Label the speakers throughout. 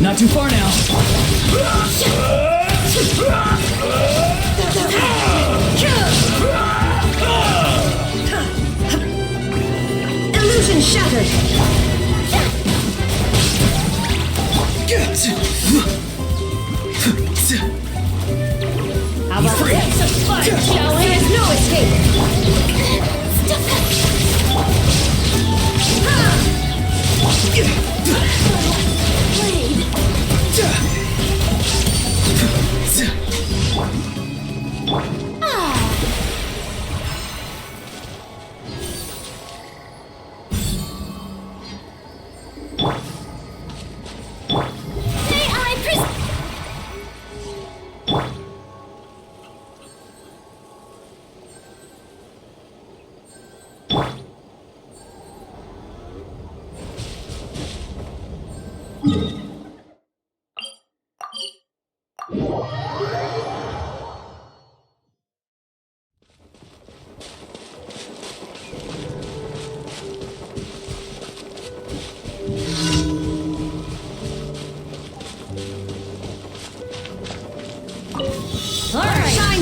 Speaker 1: Not too far now.
Speaker 2: Illusion shattered. How about this? Some fun, shall we? There's no escape.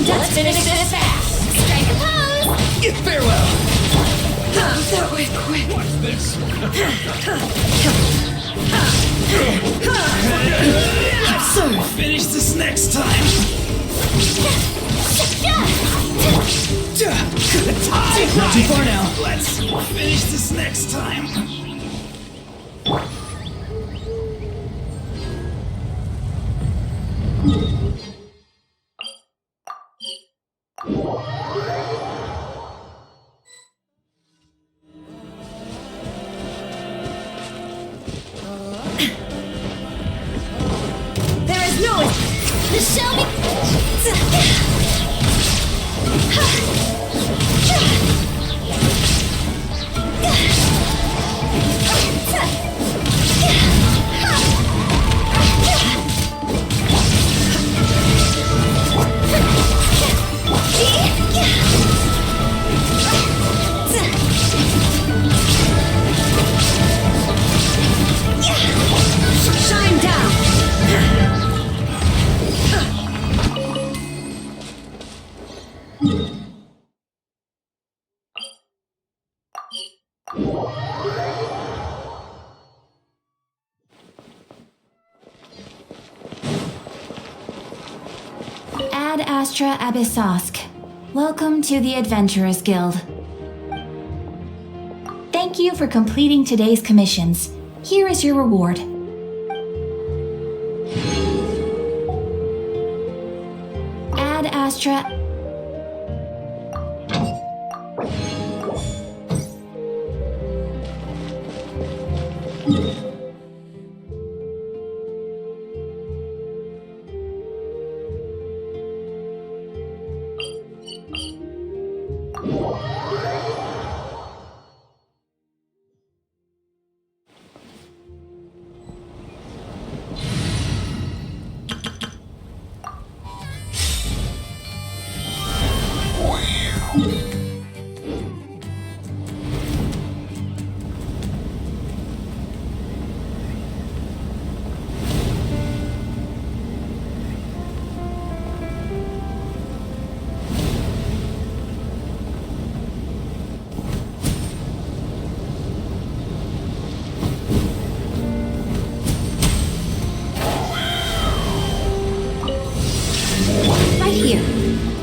Speaker 2: Let's finish this fast. Strike a pose.
Speaker 1: Farewell.
Speaker 2: That way quick.
Speaker 1: What's this?
Speaker 2: Absurd.
Speaker 1: Finish this next time. Not too far now. Let's finish this next time.
Speaker 2: This shall be... Shine down! Ad Astra Abyssosk.
Speaker 3: Welcome to the Adventurers Guild. Thank you for completing today's commissions. Here is your reward. Ad Astra.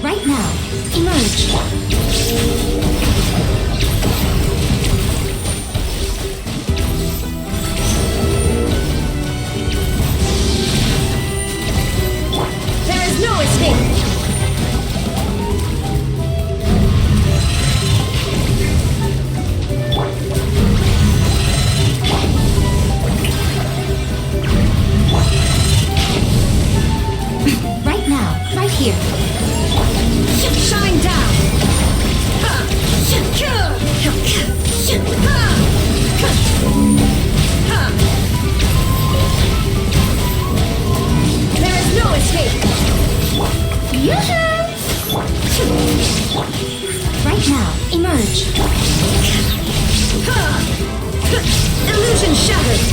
Speaker 3: Right now, emerge. There is no escape. Right now, right here. Shine down! There is no escape! Right now, emerge! Illusion shattered!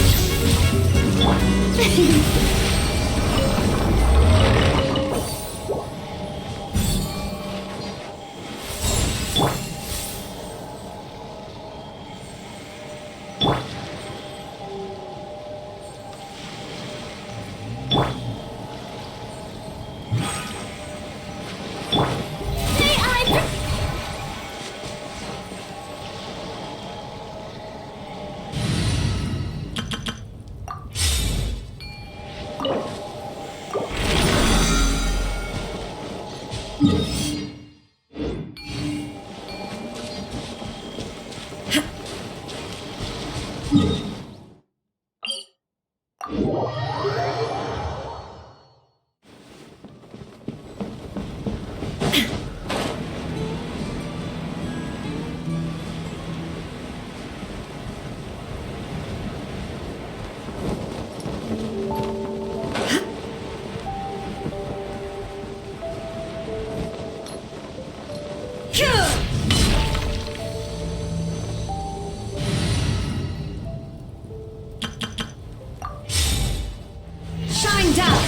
Speaker 3: Shine down!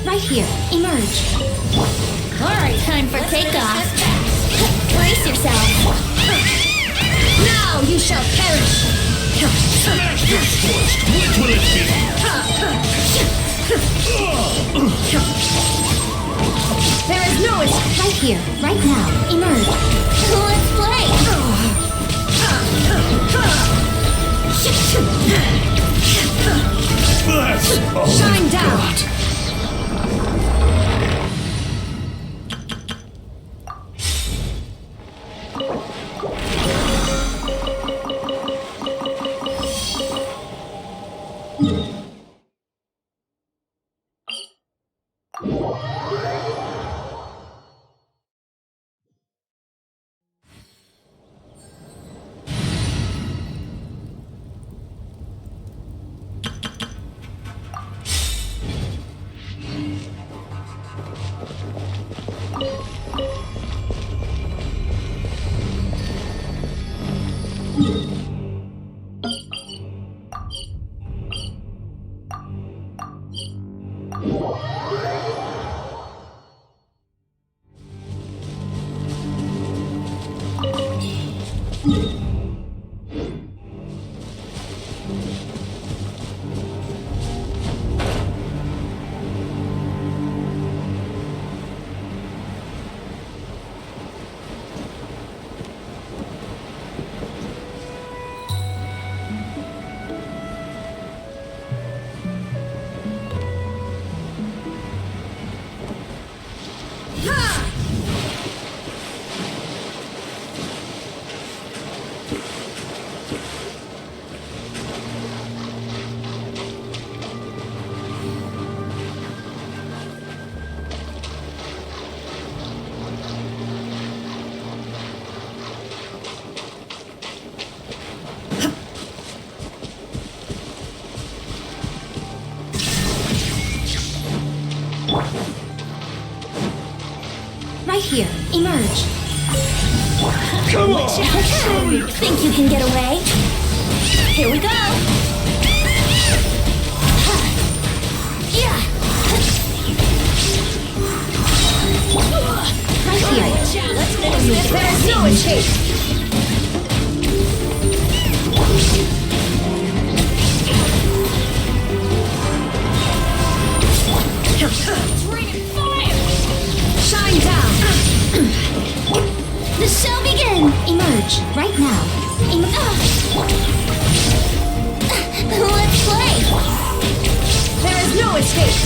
Speaker 3: Right here, emerge. Alright, time for takeoff. Brace yourself. Now you shall perish.
Speaker 1: Smash your scorched. What will it be?
Speaker 3: There is no escape. Right here, right now, emerge. Let's play. Shine down. emerge.
Speaker 1: Come on! Show me!
Speaker 3: Think you can get away? Here we go. Yeah. Right here.
Speaker 2: Let's finish this. There is no escape. Raining fire!
Speaker 3: Shine down. The show begin. Emerge right now. Let's play.
Speaker 2: There is no escape.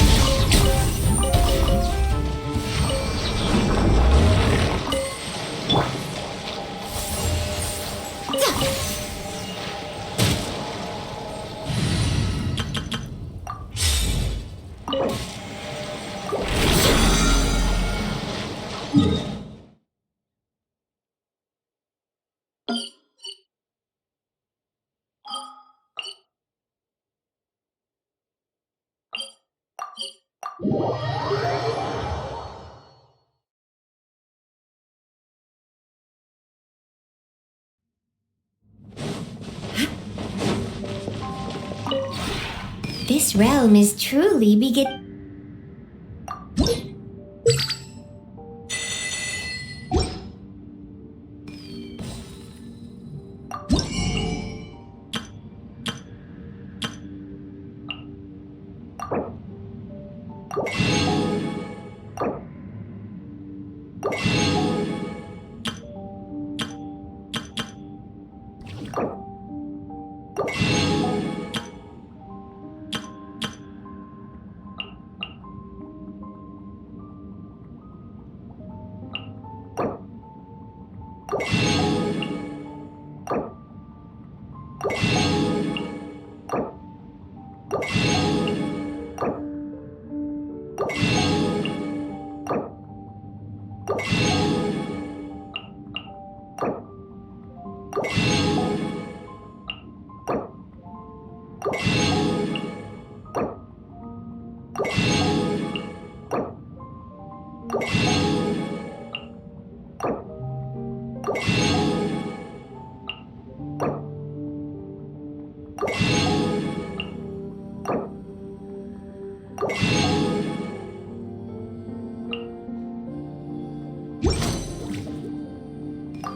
Speaker 3: This realm is truly begin.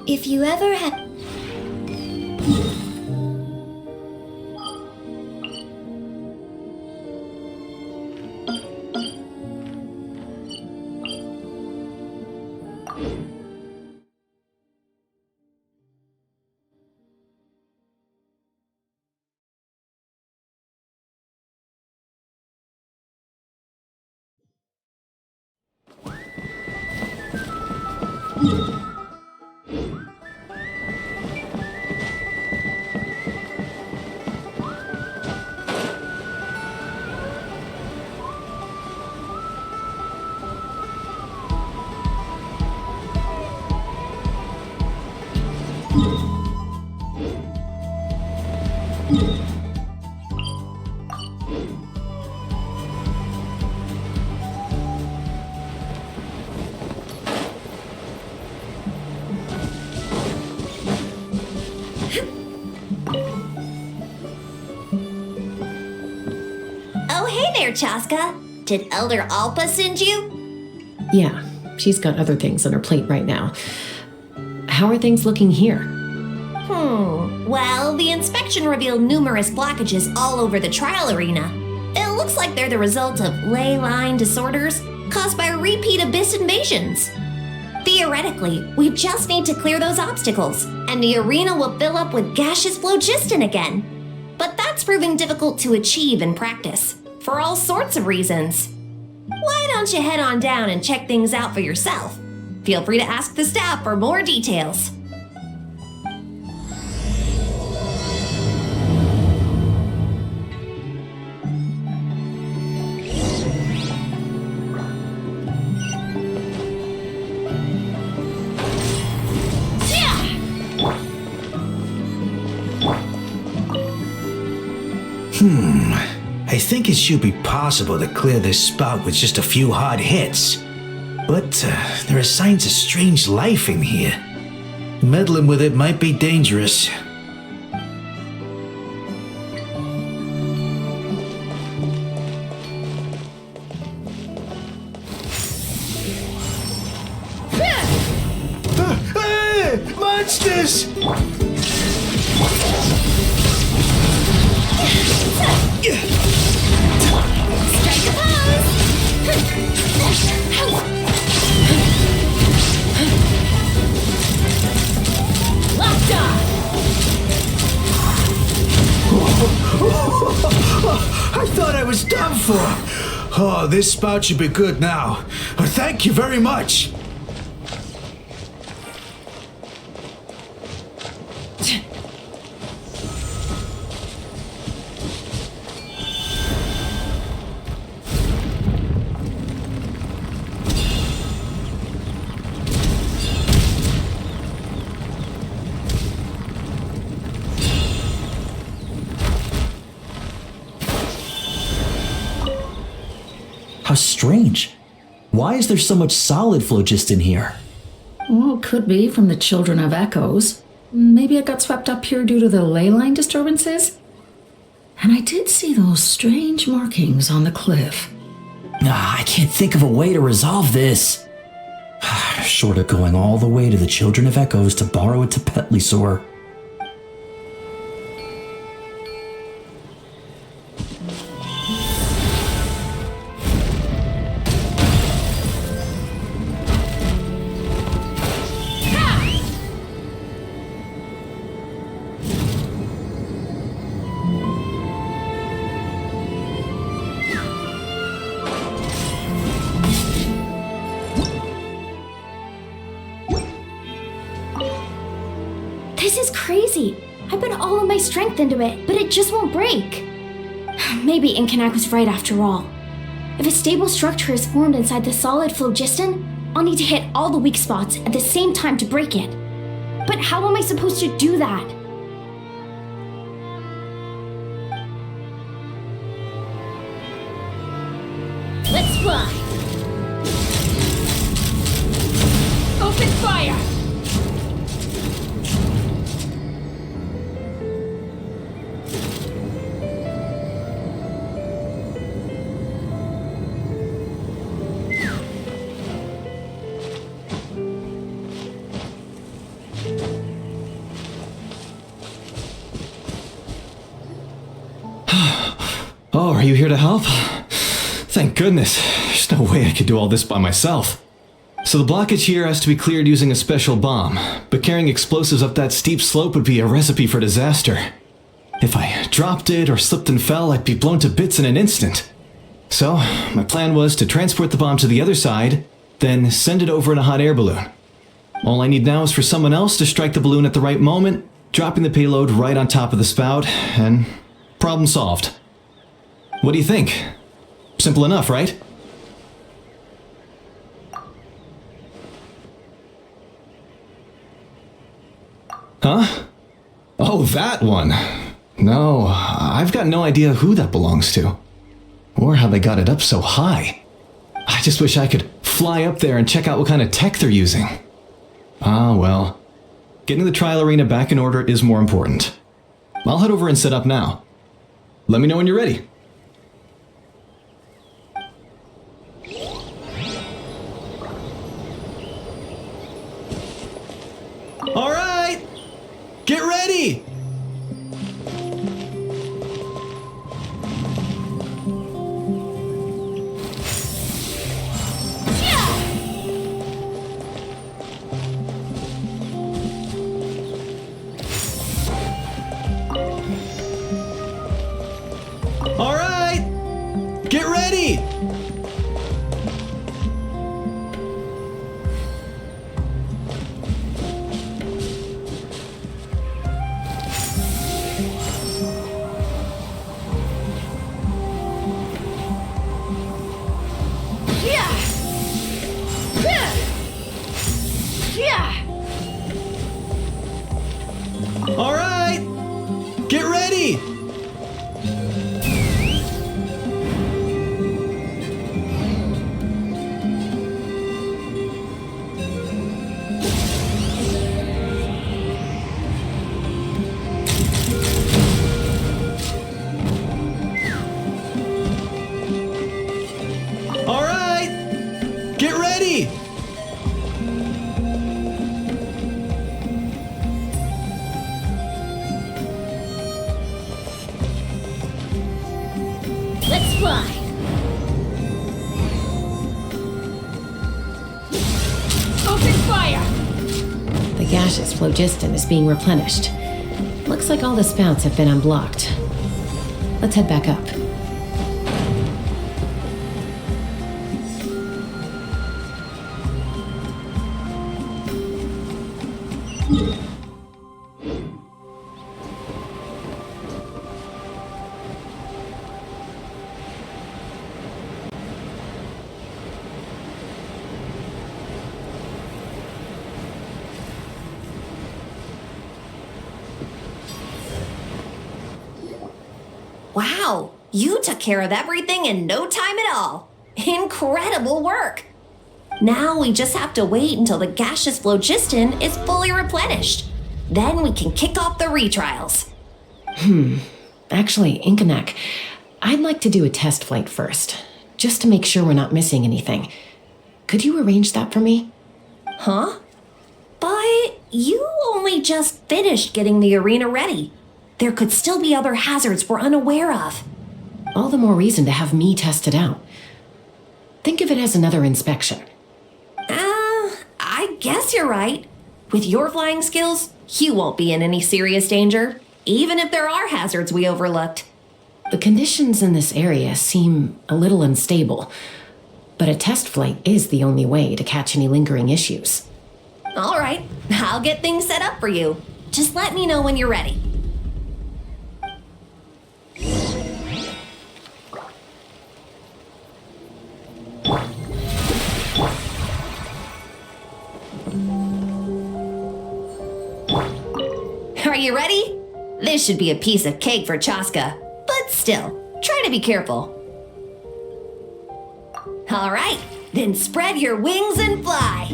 Speaker 3: If you ever have... Oh, hey there, Chasca. Did Elder Alpa send you?
Speaker 4: Yeah, she's got other things on her plate right now. How are things looking here?
Speaker 3: Well, the inspection revealed numerous blockages all over the trial arena. It looks like they're the result of ley line disorders caused by repeat abyss invasions. Theoretically, we just need to clear those obstacles, and the arena will fill up with gaseous phlogiston again. But that's proving difficult to achieve in practice, for all sorts of reasons. Why don't you head on down and check things out for yourself? Feel free to ask the staff for more details.
Speaker 1: I think it should be possible to clear this spout with just a few hard hits. But there are signs of strange life in here. Meddling with it might be dangerous. Monsters!
Speaker 2: Strike a pose! Locked on!
Speaker 1: I thought I was done for. Oh, this spout should be good now. Oh, thank you very much.
Speaker 5: How strange. Why is there so much solid flow just in here?
Speaker 6: Well, could be from the Children of Echoes. Maybe it got swept up here due to the ley line disturbances? And I did see those strange markings on the cliff.
Speaker 5: I can't think of a way to resolve this. Short of going all the way to the Children of Echoes to borrow it to Petlisaur.
Speaker 3: This is crazy. I put all of my strength into it, but it just won't break. Maybe Inkanak was right after all. If a stable structure is formed inside the solid phlogiston, I'll need to hit all the weak spots at the same time to break it. But how am I supposed to do that?
Speaker 2: Let's fly! Open fire!
Speaker 7: Oh, are you here to help? Thank goodness. There's no way I could do all this by myself. So the blockage here has to be cleared using a special bomb, but carrying explosives up that steep slope would be a recipe for disaster. If I dropped it or slipped and fell, I'd be blown to bits in an instant. So, my plan was to transport the bomb to the other side, then send it over in a hot air balloon. All I need now is for someone else to strike the balloon at the right moment, dropping the payload right on top of the spout, and problem solved. What do you think? Simple enough, right? Huh? Oh, that one. No, I've got no idea who that belongs to. Or how they got it up so high. I just wish I could fly up there and check out what kind of tech they're using. Ah, well. Getting the trial arena back in order is more important. I'll head over and set up now. Let me know when you're ready. All right! Get ready! All right! Get ready! All right! Get ready!
Speaker 2: Let's fly. Open fire.
Speaker 4: The gaseous phlogiston is being replenished. Looks like all the spouts have been unblocked. Let's head back up.
Speaker 3: Wow, you took care of everything in no time at all. Incredible work. Now we just have to wait until the gaseous phlogiston is fully replenished. Then we can kick off the retrials.
Speaker 4: Actually, Inkanak, I'd like to do a test flight first, just to make sure we're not missing anything. Could you arrange that for me?
Speaker 3: Huh? But you only just finished getting the arena ready. There could still be other hazards we're unaware of.
Speaker 4: All the more reason to have me test it out. Think of it as another inspection.
Speaker 3: I guess you're right. With your flying skills, you won't be in any serious danger, even if there are hazards we overlooked.
Speaker 4: The conditions in this area seem a little unstable, but a test flight is the only way to catch any lingering issues.
Speaker 3: All right, I'll get things set up for you. Just let me know when you're ready. Are you ready? This should be a piece of cake for Chasca, but still, try to be careful. All right, then spread your wings and fly.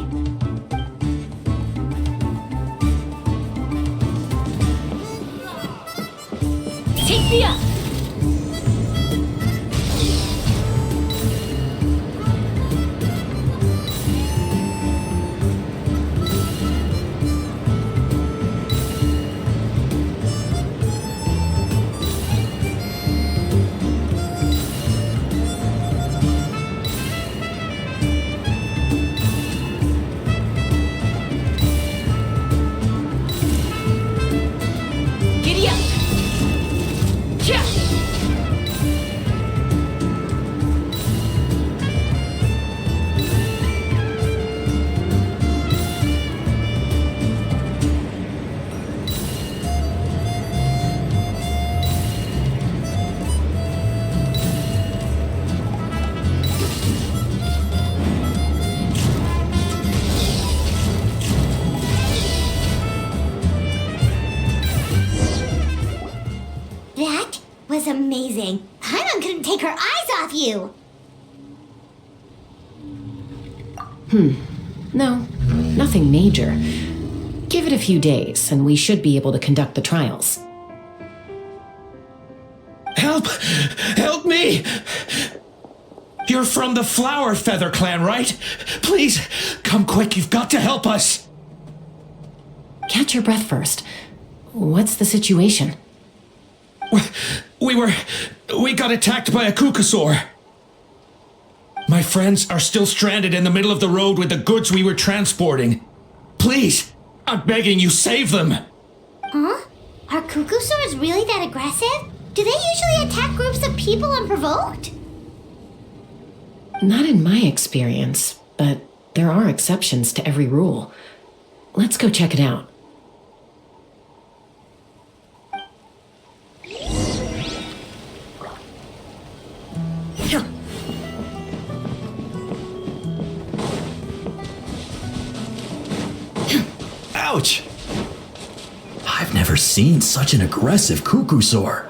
Speaker 2: Take me up. Giddy up. Yeah.
Speaker 8: That was amazing. Paimon couldn't take her eyes off you.
Speaker 4: No, nothing major. Give it a few days, and we should be able to conduct the trials.
Speaker 1: Help! Help me! You're from the Flower Feather clan, right? Please, come quick, you've got to help us!
Speaker 4: Catch your breath first. What's the situation?
Speaker 1: We got attacked by a coucosaur. My friends are still stranded in the middle of the road with the goods we were transporting. Please, I'm begging you, save them!
Speaker 8: Huh? Are coucosaurs really that aggressive? Do they usually attack groups of people unprovoked?
Speaker 4: Not in my experience, but there are exceptions to every rule. Let's go check it out.
Speaker 1: Ouch!
Speaker 5: I've never seen such an aggressive coucosaur.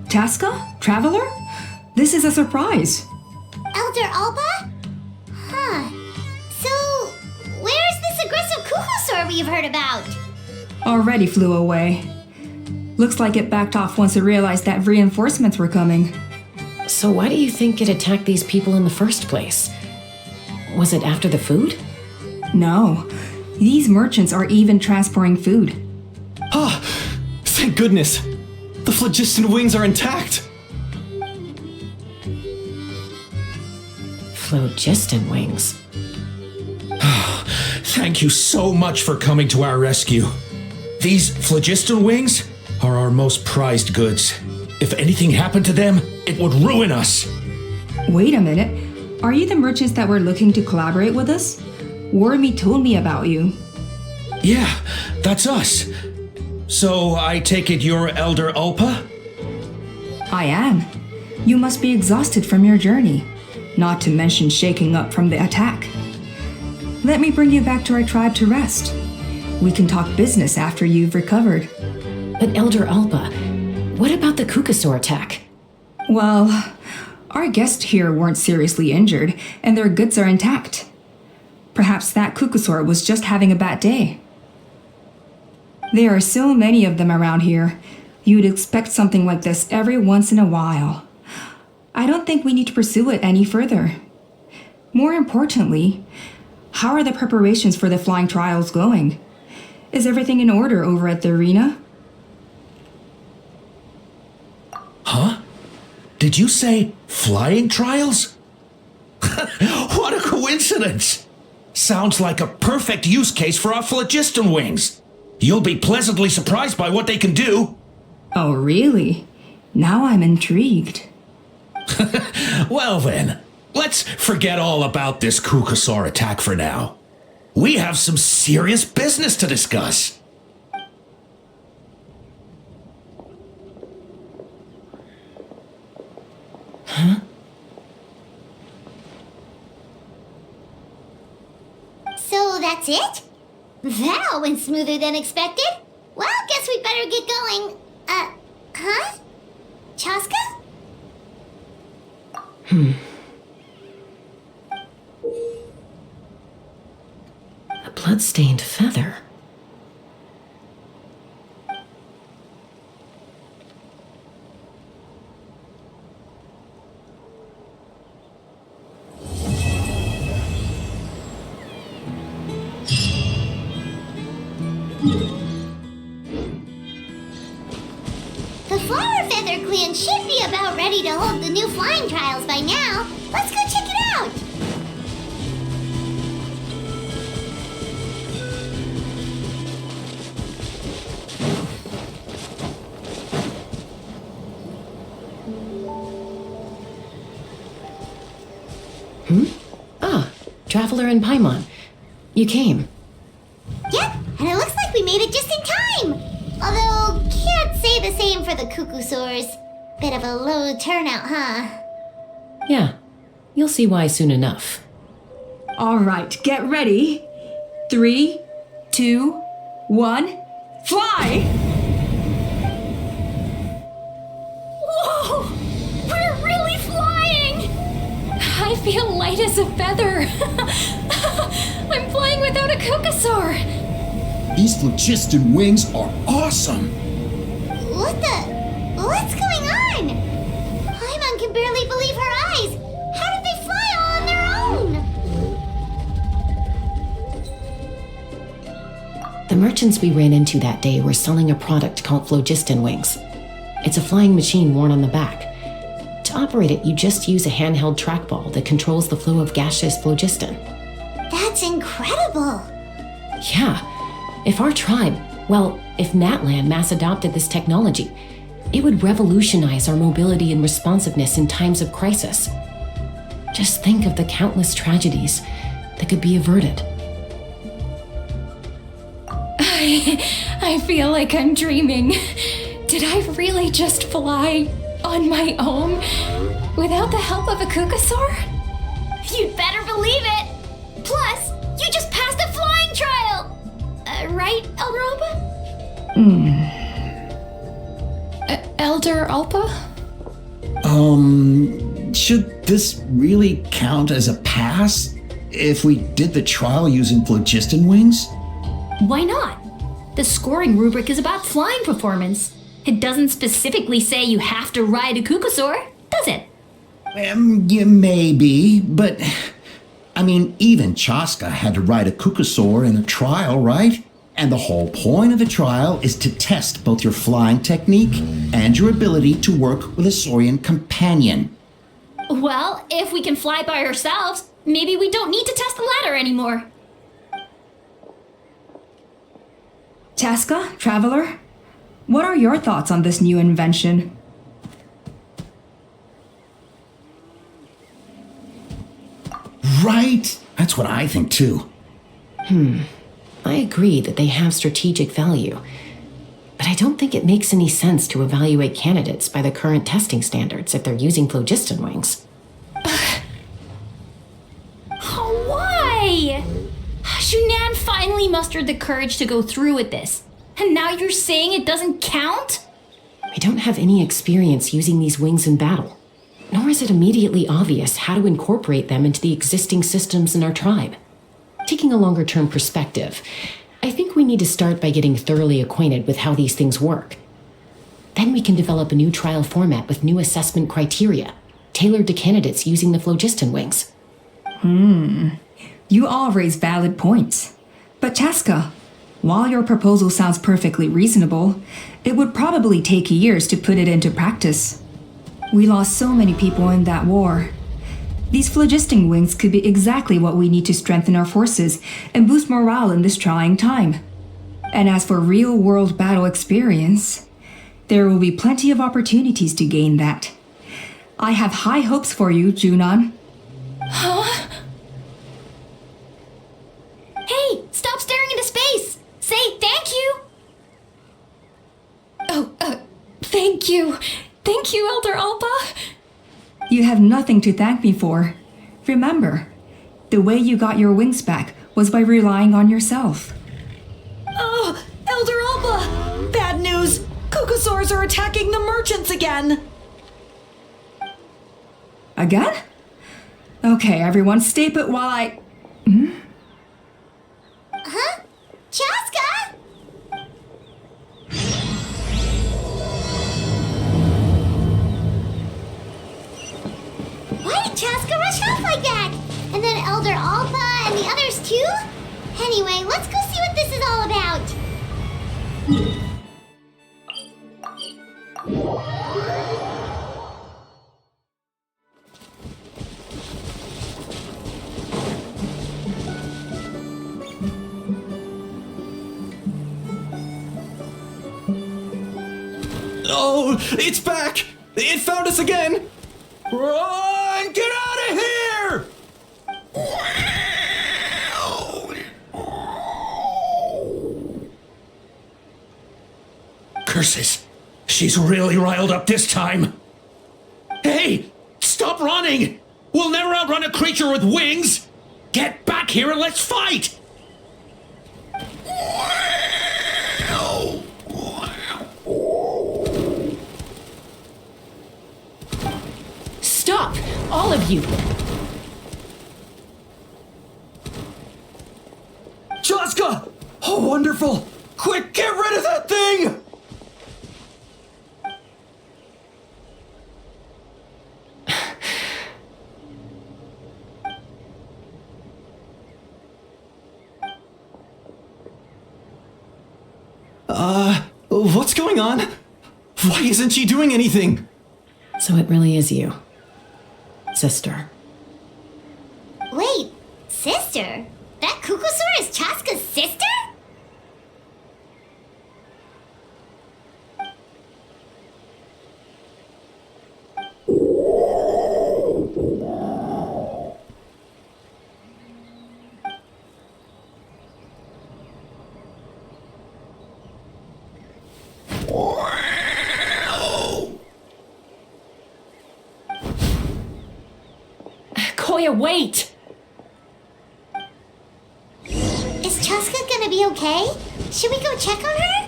Speaker 9: Chasca? Traveler? This is a surprise.
Speaker 8: Elder Alba? Huh. So, where's this aggressive coucosaur we've heard about?
Speaker 9: Already flew away. Looks like it backed off once it realized that reinforcements were coming.
Speaker 4: So why do you think it attacked these people in the first place? Was it after the food?
Speaker 9: No. These merchants are even transporting food.
Speaker 7: Ah, thank goodness. The phlogiston wings are intact.
Speaker 4: Phlogiston wings.
Speaker 1: Thank you so much for coming to our rescue. These phlogiston wings are our most prized goods. If anything happened to them, it would ruin us.
Speaker 9: Wait a minute. Are you the merchants that were looking to collaborate with us? Wormy told me about you.
Speaker 1: Yeah, that's us. So I take it you're Elder Ulpa?
Speaker 9: I am. You must be exhausted from your journey, not to mention shaking up from the attack. Let me bring you back to our tribe to rest. We can talk business after you've recovered.
Speaker 4: But Elder Alpa, what about the Kukasaur attack?
Speaker 9: Well, our guests here weren't seriously injured, and their goods are intact. Perhaps that Kukasaur was just having a bad day. There are so many of them around here. You'd expect something like this every once in a while. I don't think we need to pursue it any further. More importantly, how are the preparations for the flying trials going? Is everything in order over at the arena?
Speaker 1: Huh? Did you say flying trials? What a coincidence! Sounds like a perfect use case for our phlogiston wings. You'll be pleasantly surprised by what they can do.
Speaker 9: Oh, really? Now I'm intrigued.
Speaker 1: Well then, let's forget all about this Kukasaur attack for now. We have some serious business to discuss.
Speaker 4: Huh?
Speaker 8: So that's it? That all went smoother than expected. Well, guess we better get going. Huh? Chasca?
Speaker 4: A blood-stained feather.
Speaker 8: The Flower Feather Clan should be about ready to hold the new flying trials by now. Let's go check it out!
Speaker 4: Ah, Traveler and Paimon. You came.
Speaker 8: Yep, and it looks like we made it just in time! Although, can't say the same for the Kukusaurs. Bit of a low turnout, huh?
Speaker 4: Yeah, you'll see why soon enough.
Speaker 9: All right, get ready. 3, 2, 1, fly!
Speaker 2: Whoa! We're really flying! I feel light as a feather. I'm flying without a Kukasaur.
Speaker 10: These phlogiston wings are awesome!
Speaker 8: What's going on? Paimon can barely believe her eyes. How did they fly all on their own?
Speaker 4: The merchants we ran into that day were selling a product called phlogiston wings. It's a flying machine worn on the back. To operate it, you just use a handheld trackball that controls the flow of gaseous phlogiston.
Speaker 8: That's incredible.
Speaker 4: Yeah. If our tribe, if Natlan mass adopted this technology, it would revolutionize our mobility and responsiveness in times of crisis. Just think of the countless tragedies that could be averted.
Speaker 2: I feel like I'm dreaming. Did I really just fly on my own without the help of a Kukasaur?
Speaker 8: You'd better believe it. Plus, you just passed the flying trial. Right, Elder Alpa?
Speaker 2: Elder Alpa?
Speaker 10: Should this really count as a pass if we did the trial using phlogiston wings?
Speaker 3: Why not? The scoring rubric is about flying performance. It doesn't specifically say you have to ride a Kukasaur, does it?
Speaker 10: Yeah, maybe, but I mean, even Chasca had to ride a Kukusaur in a trial, right? And the whole point of the trial is to test both your flying technique and your ability to work with a Saurian companion.
Speaker 2: Well, if we can fly by ourselves, maybe we don't need to test the ladder anymore.
Speaker 9: Chasca, Traveler, what are your thoughts on this new invention?
Speaker 10: Right? That's what I think too.
Speaker 4: I agree that they have strategic value, but I don't think it makes any sense to evaluate candidates by the current testing standards if they're using phlogiston wings.
Speaker 2: Why? Shunan finally mustered the courage to go through with this, and now you're saying it doesn't count?
Speaker 4: I don't have any experience using these wings in battle, nor is it immediately obvious how to incorporate them into the existing systems in our tribe. Taking a longer-term perspective, I think we need to start by getting thoroughly acquainted with how these things work. Then we can develop a new trial format with new assessment criteria, tailored to candidates using the phlogiston wings.
Speaker 9: You all raise valid points. But Chasca, while your proposal sounds perfectly reasonable, it would probably take years to put it into practice. We lost so many people in that war. These phlogiston wings could be exactly what we need to strengthen our forces and boost morale in this trying time. And as for real-world battle experience, there will be plenty of opportunities to gain that. I have high hopes for you, Junon.
Speaker 2: Huh? Hey, stop staring into space! Say thank you! Thank you. Thank you, Elder Alba.
Speaker 9: You have nothing to thank me for. Remember, the way you got your wings back was by relying on yourself.
Speaker 11: Oh, Elder Alba! Bad news! Kukusaurs are attacking the merchants again!
Speaker 9: Again? Okay, everyone, stay put while I...
Speaker 8: Huh? Chasca? Why did Chasca rush off like that? And then Elder Alpa and the others too? Anyway, let's go see what this is all about.
Speaker 7: Oh, it's back! It found us again! Run! Get out of here!
Speaker 1: Curses! She's really riled up this time. Hey! Stop running! We'll never outrun a creature with wings! Get back here and let's fight!
Speaker 4: Stop! All of you!
Speaker 7: Chasca! Oh, wonderful! Quick, get rid of that thing! What's going on? Why isn't she doing anything?
Speaker 4: So it really is you, sister.
Speaker 8: Wait, sister? That Kukusaur is Chasca's sister?
Speaker 4: Koya, wait!
Speaker 8: Is Chasca gonna be okay? Should we go check on her?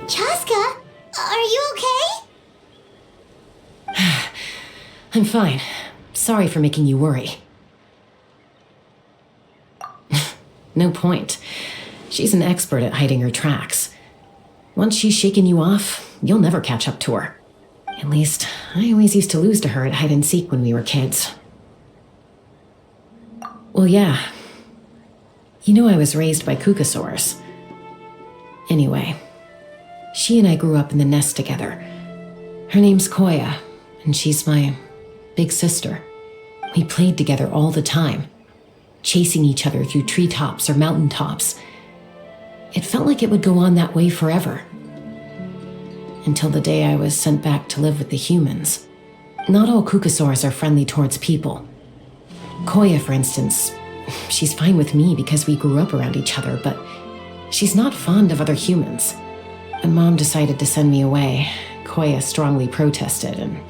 Speaker 8: Chasca, are you okay?
Speaker 4: I'm fine. Sorry for making you worry. No point. She's an expert at hiding her tracks. Once she's shaken you off, you'll never catch up to her. At least, I always used to lose to her at hide and seek when we were kids. Well, yeah. You know I was raised by Kukasaurs. Anyway, she and I grew up in the nest together. Her name's Koya, and she's my big sister. We played together all the time, chasing each other through treetops or mountaintops. It felt like it would go on that way forever. Until the day I was sent back to live with the humans. Not all Kukasaurs are friendly towards people. Koya, for instance, she's fine with me because we grew up around each other, but she's not fond of other humans. When Mom decided to send me away, Koya strongly protested, and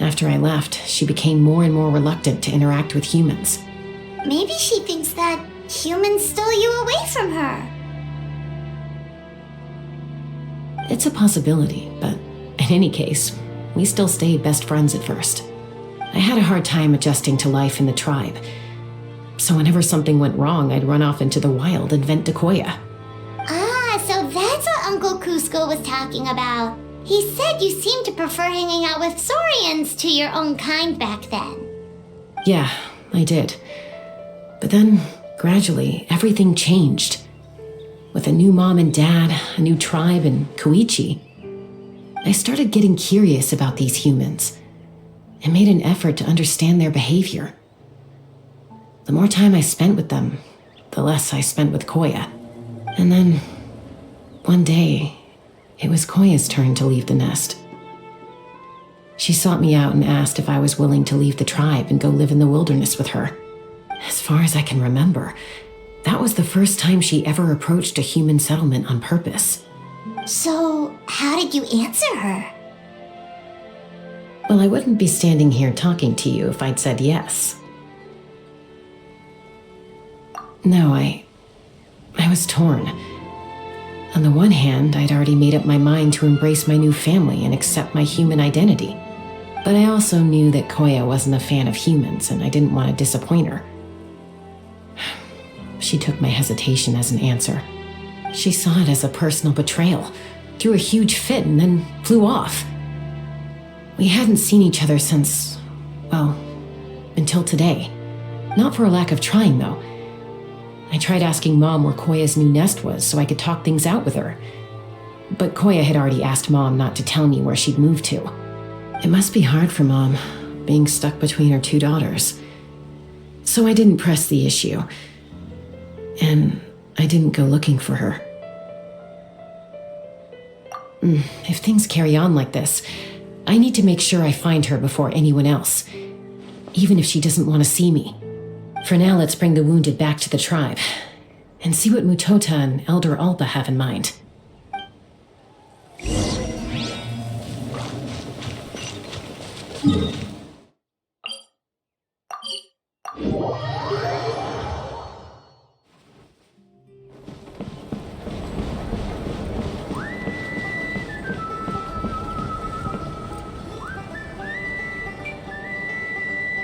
Speaker 4: after I left, she became more and more reluctant to interact with humans.
Speaker 8: Maybe she thinks that humans stole you away from her.
Speaker 4: It's a possibility, but in any case, we still stayed best friends at first. I had a hard time adjusting to life in the tribe, so whenever something went wrong, I'd run off into the wild and vent to Koya.
Speaker 8: Ah, so that's what Uncle Cusco was talking about. He said you seemed to prefer hanging out with Saurians to your own kind back then.
Speaker 4: Yeah, I did. But then, gradually, everything changed. With a new mom and dad, a new tribe, and Koichi, I started getting curious about these humans and made an effort to understand their behavior. The more time I spent with them, the less I spent with Koya. And then, one day, it was Koya's turn to leave the nest. She sought me out and asked if I was willing to leave the tribe and go live in the wilderness with her. As far as I can remember, that was the first time she ever approached a human settlement on purpose.
Speaker 8: So, how did you answer her?
Speaker 4: Well, I wouldn't be standing here talking to you if I'd said yes. No, I was torn. On the one hand, I'd already made up my mind to embrace my new family and accept my human identity. But I also knew that Koya wasn't a fan of humans, and I didn't want to disappoint her. She took my hesitation as an answer. She saw it as a personal betrayal, threw a huge fit, and then flew off. We hadn't seen each other since, well, until today. Not for a lack of trying, though. I tried asking Mom where Koya's new nest was so I could talk things out with her. But Koya had already asked Mom not to tell me where she'd moved to. It must be hard for Mom, being stuck between her two daughters. So I didn't press the issue. And I didn't go looking for her. If things carry on like this, I need to make sure I find her before anyone else, even if she doesn't want to see me. For now, let's bring the wounded back to the tribe and see what Mutota and Elder Alba have in mind.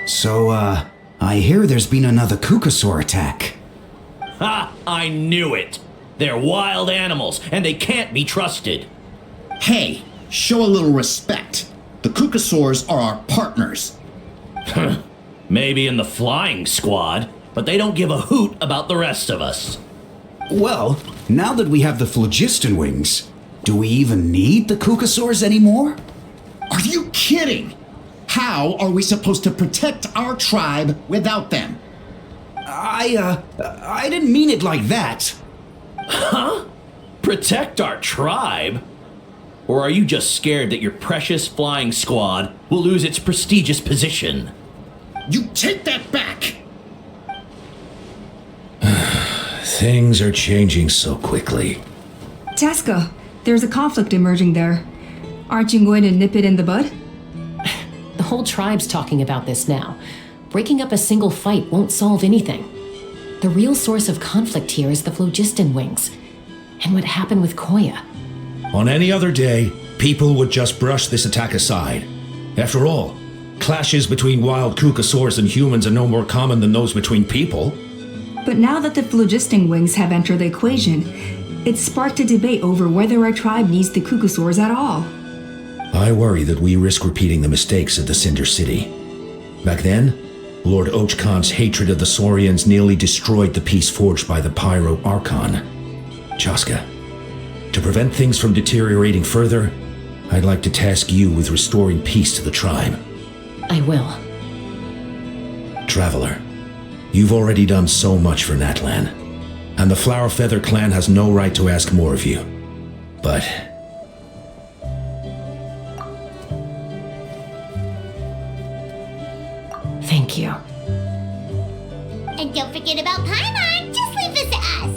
Speaker 5: So, I hear there's been another Kukasaur attack.
Speaker 1: Ha! I knew it! They're wild animals, and they can't be trusted.
Speaker 10: Hey, show a little respect. The Kukasaurs are our partners.
Speaker 1: Maybe in the flying squad, but they don't give a hoot about the rest of us.
Speaker 5: Well, now that we have the phlogiston wings, do we even need the Kukasaurs anymore?
Speaker 10: Are you kidding? How are we supposed to protect our tribe without them?
Speaker 5: I didn't mean it like that.
Speaker 1: Huh? Protect our tribe? Or are you just scared that your precious flying squad will lose its prestigious position?
Speaker 10: You take that back!
Speaker 1: Things are changing so quickly.
Speaker 9: Chasca, there's a conflict emerging there. Aren't you going to nip it in the bud?
Speaker 4: The whole tribe's talking about this now. Breaking up a single fight won't solve anything. The real source of conflict here is the phlogiston wings, and what happened with Koya.
Speaker 1: On any other day, people would just brush this attack aside. After all, clashes between wild Kukasaurs and humans are no more common than those between people.
Speaker 9: But now that the phlogiston wings have entered the equation, it's sparked a debate over whether our tribe needs the Kukusaurs at all.
Speaker 1: I worry that we risk repeating the mistakes of the Cinder City. Back then, Lord Ochkon's hatred of the Saurians nearly destroyed the peace forged by the Pyro Archon. Chasca, to prevent things from deteriorating further, I'd like to task you with restoring peace to the tribe.
Speaker 4: I will.
Speaker 1: Traveler, you've already done so much for Natlan, and the Flower Feather clan has no right to ask more of you. But
Speaker 4: thank you.
Speaker 8: And don't forget about Paimon. Just leave this to us.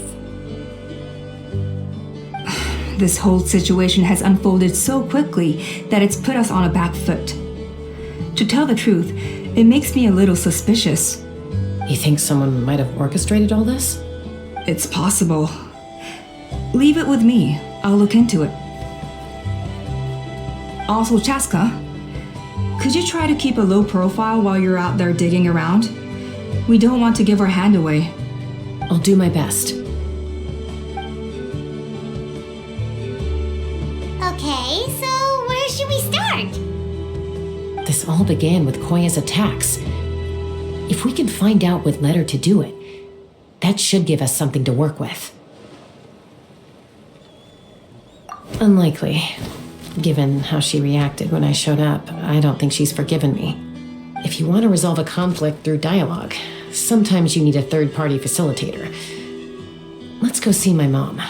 Speaker 9: This whole situation has unfolded so quickly that it's put us on a back foot. To tell the truth, it makes me a little suspicious.
Speaker 4: You think someone might have orchestrated all this?
Speaker 9: It's possible. Leave it with me. I'll look into it. Also, Chasca, could you try to keep a low profile while you're out there digging around? We don't want to give our hand away.
Speaker 4: I'll do my best.
Speaker 8: Okay, so where should we start?
Speaker 4: This all began with Koya's attacks. If we can find out what led her to do it, that should give us something to work with. Unlikely. Given how she reacted when I showed up, I don't think she's forgiven me. If you want to resolve a conflict through dialogue, sometimes you need a third-party facilitator. Let's go see my mom.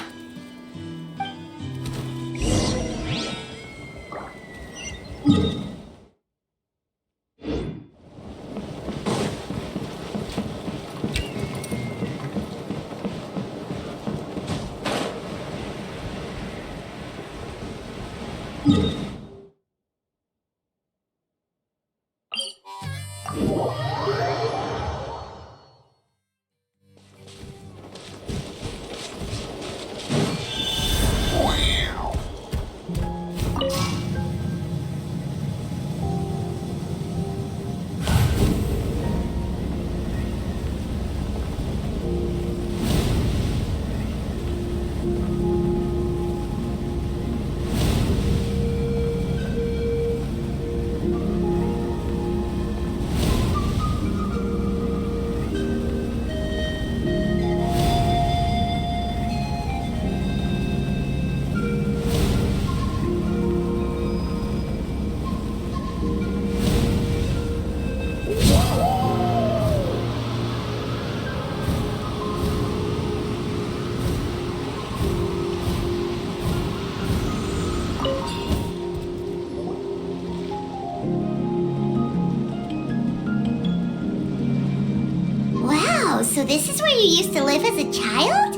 Speaker 8: Wow, so this is where you used to live as a child?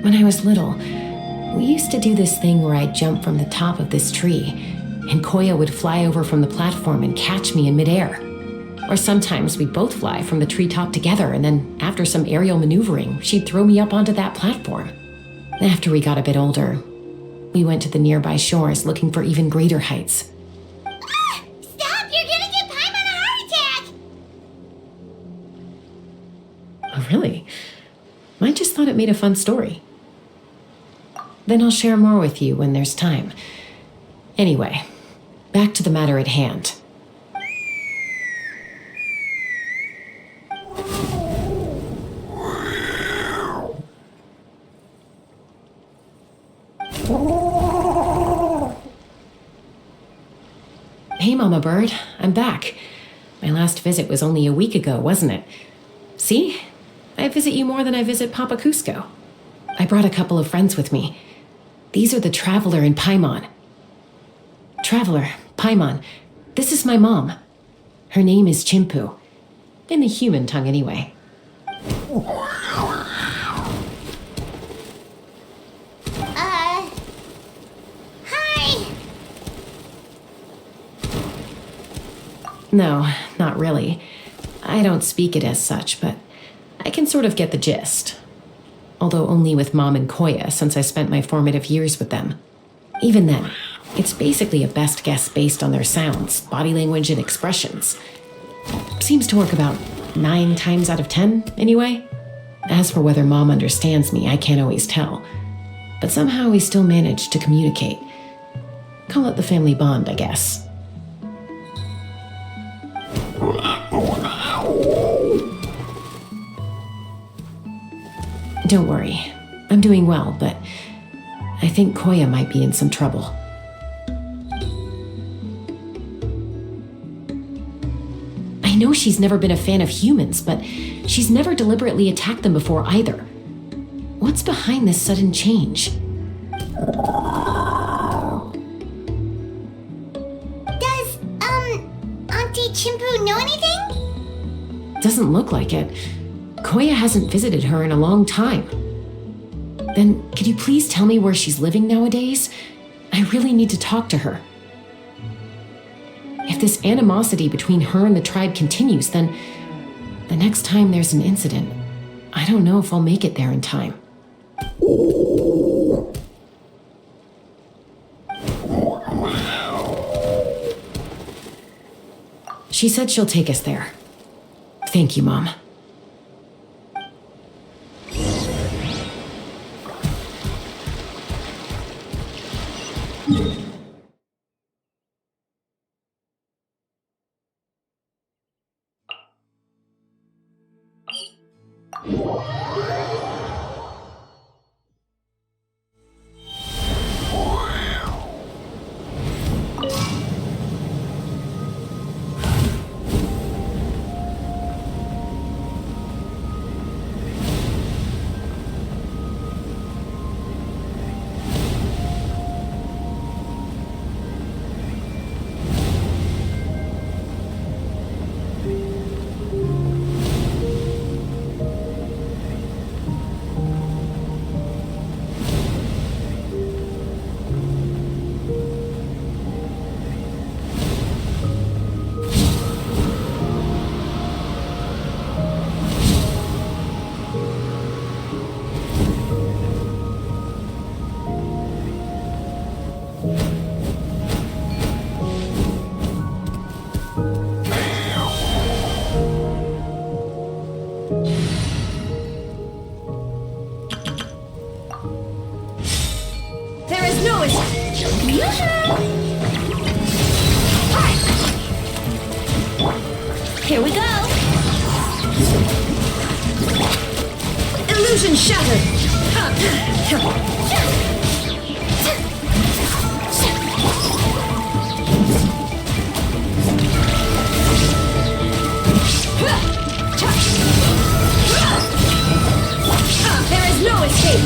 Speaker 4: When I was little, we used to do this thing where I'd jump from the top of this tree, and Koya would fly over from the platform and catch me in midair. Or sometimes we'd both fly from the treetop together, and then after some aerial maneuvering, she'd throw me up onto that platform. After we got a bit older, we went to the nearby shores looking for even greater heights.
Speaker 8: Stop! You're gonna give Paimon a heart attack!
Speaker 4: Oh, really? I just thought it made a fun story. Then I'll share more with you when there's time. Anyway, back to the matter at hand. Hey, Mama Bird, I'm back. My last visit was only a week ago, wasn't it? See? I visit you more than I visit Papa Cusco. I brought a couple of friends with me. These are the Traveler and Paimon. Traveler, Paimon, this is my mom. Her name is Chimpu. In the human tongue, anyway.
Speaker 8: Hi!
Speaker 4: No, not really. I don't speak it as such, but I can sort of get the gist. Although only with Mom and Koya, since I spent my formative years with them. Even then, it's basically a best guess based on their sounds, body language, and expressions. Seems to work about 9 times out of 10, anyway. As for whether Mom understands me, I can't always tell. But somehow we still manage to communicate. Call it the family bond, I guess. Don't worry. I'm doing well, but I think Koya might be in some trouble. I know she's never been a fan of humans, but she's never deliberately attacked them before either. What's behind this sudden change?
Speaker 8: Does, Auntie Chimpu know anything?
Speaker 4: Doesn't look like it. Koya hasn't visited her in a long time. Then, could you please tell me where she's living nowadays? I really need to talk to her. If this animosity between her and the tribe continues, then the next time there's an incident, I don't know if I'll make it there in time. She said she'll take us there. Thank you, Mom.
Speaker 3: Here we go!
Speaker 11: Illusion shattered!
Speaker 3: There is no escape!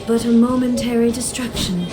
Speaker 11: But a momentary distraction.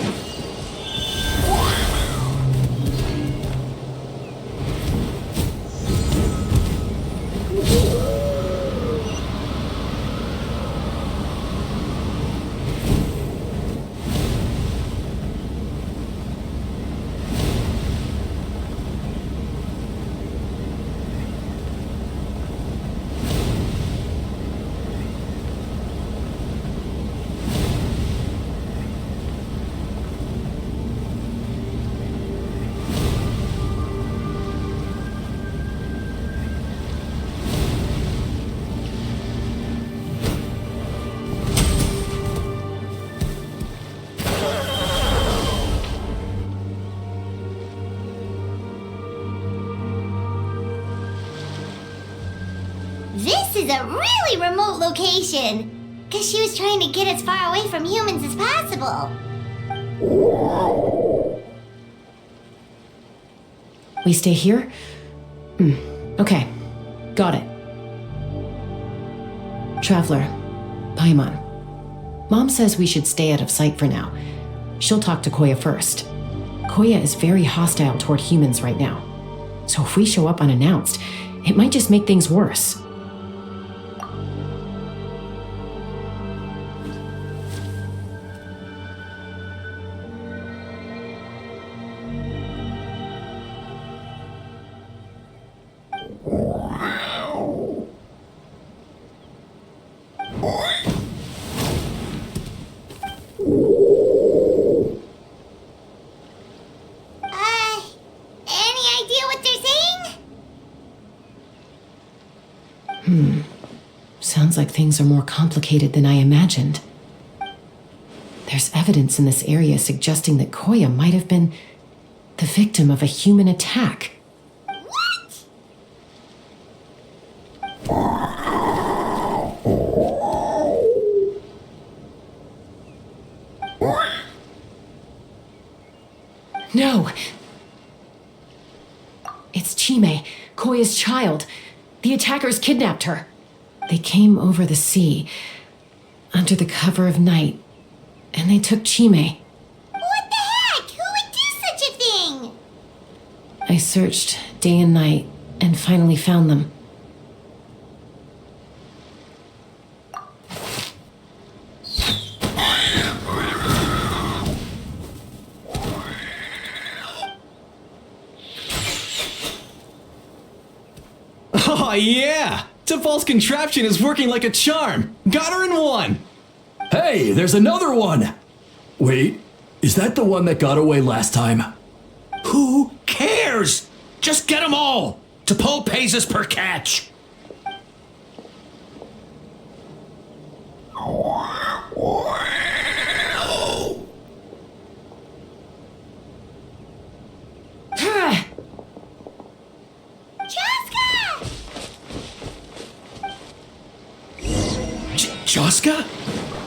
Speaker 8: This is a really remote location. Guess she was trying to get as far away from humans as possible.
Speaker 4: We stay here? Okay. Got it. Traveler, Paimon. Mom says we should stay out of sight for now. She'll talk to Koya first. Koya is very hostile toward humans right now. So if we show up unannounced, it might just make things worse. Sounds like things are more complicated than I imagined. There's evidence in this area suggesting that Koya might have been the victim of a human attack. No! It's Chime, Koya's child. The attackers kidnapped her. They came over the sea, under the cover of night, and they took Chime.
Speaker 8: What the heck? Who would do such a thing?
Speaker 4: I searched day and night and finally found them.
Speaker 7: Oh yeah! T'Pol's contraption is working like a charm! Got her in one!
Speaker 5: Hey, there's another one! Wait, is that the one that got away last time?
Speaker 1: Who cares? Just get them all. T'Pol pays us per catch. Chasca?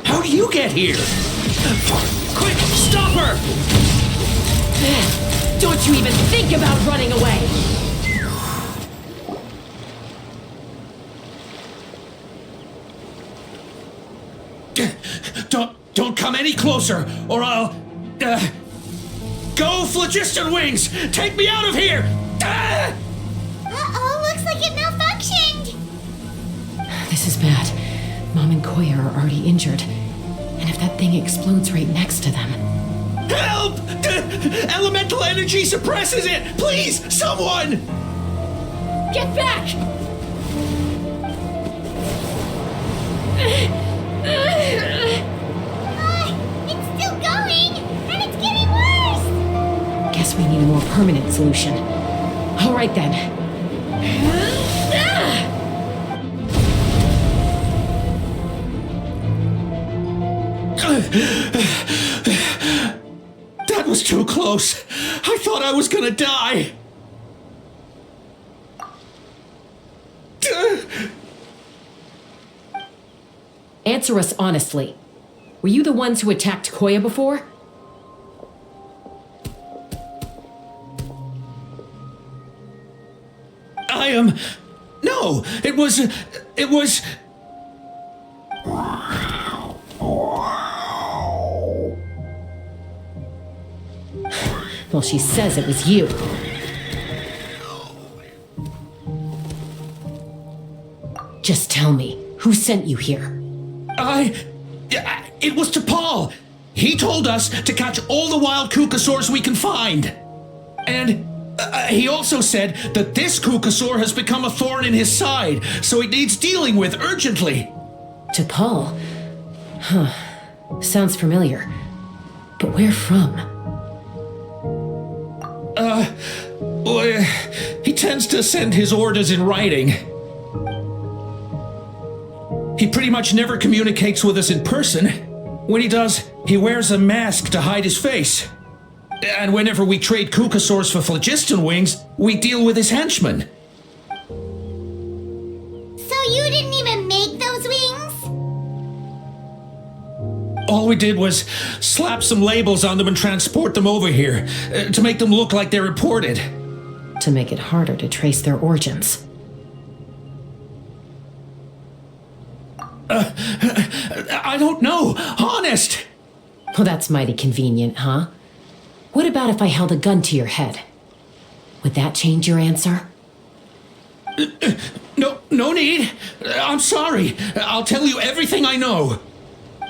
Speaker 1: How do you get here? Quick, stop her!
Speaker 4: Don't you even think about running away!
Speaker 1: Don't come any closer, or I'll... Go, Phlogiston Wings! Take me out of here!
Speaker 8: Uh-oh, looks like it malfunctioned.
Speaker 4: This is bad. Mom and Koya are already injured. And if that thing explodes right next to them...
Speaker 1: Help! Elemental energy suppresses it! Please, someone!
Speaker 4: Get back!
Speaker 8: It's still going, and it's getting worse.
Speaker 4: Guess we need a more permanent solution. All right then.
Speaker 1: That was too close. I thought I was gonna die.
Speaker 4: Answer us honestly. Were you the ones who attacked Koya before?
Speaker 1: I am... No, it was...
Speaker 4: Well, she says it was you. Just tell me, who sent you here?
Speaker 1: It was T'Pol. He told us to catch all the wild Kukasaurs we can find. And he also said that this Kukasaur has become a thorn in his side, so it needs dealing with urgently.
Speaker 4: T'Pol? Huh. Sounds familiar. But where from?
Speaker 1: Well, he tends to send his orders in writing. He pretty much never communicates with us in person. When he does, he wears a mask to hide his face. And whenever we trade Kukasaurs for Phlogiston Wings, we deal with his henchmen.
Speaker 8: So you didn't even make those wings?
Speaker 1: All we did was slap some labels on them and transport them over here, to make them look like they're imported.
Speaker 4: To make it harder to trace their origins.
Speaker 1: I don't know, honest!
Speaker 4: Well, that's mighty convenient, huh? What about if I held a gun to your head? Would that change your answer?
Speaker 1: No need. I'm sorry. I'll tell you everything I know.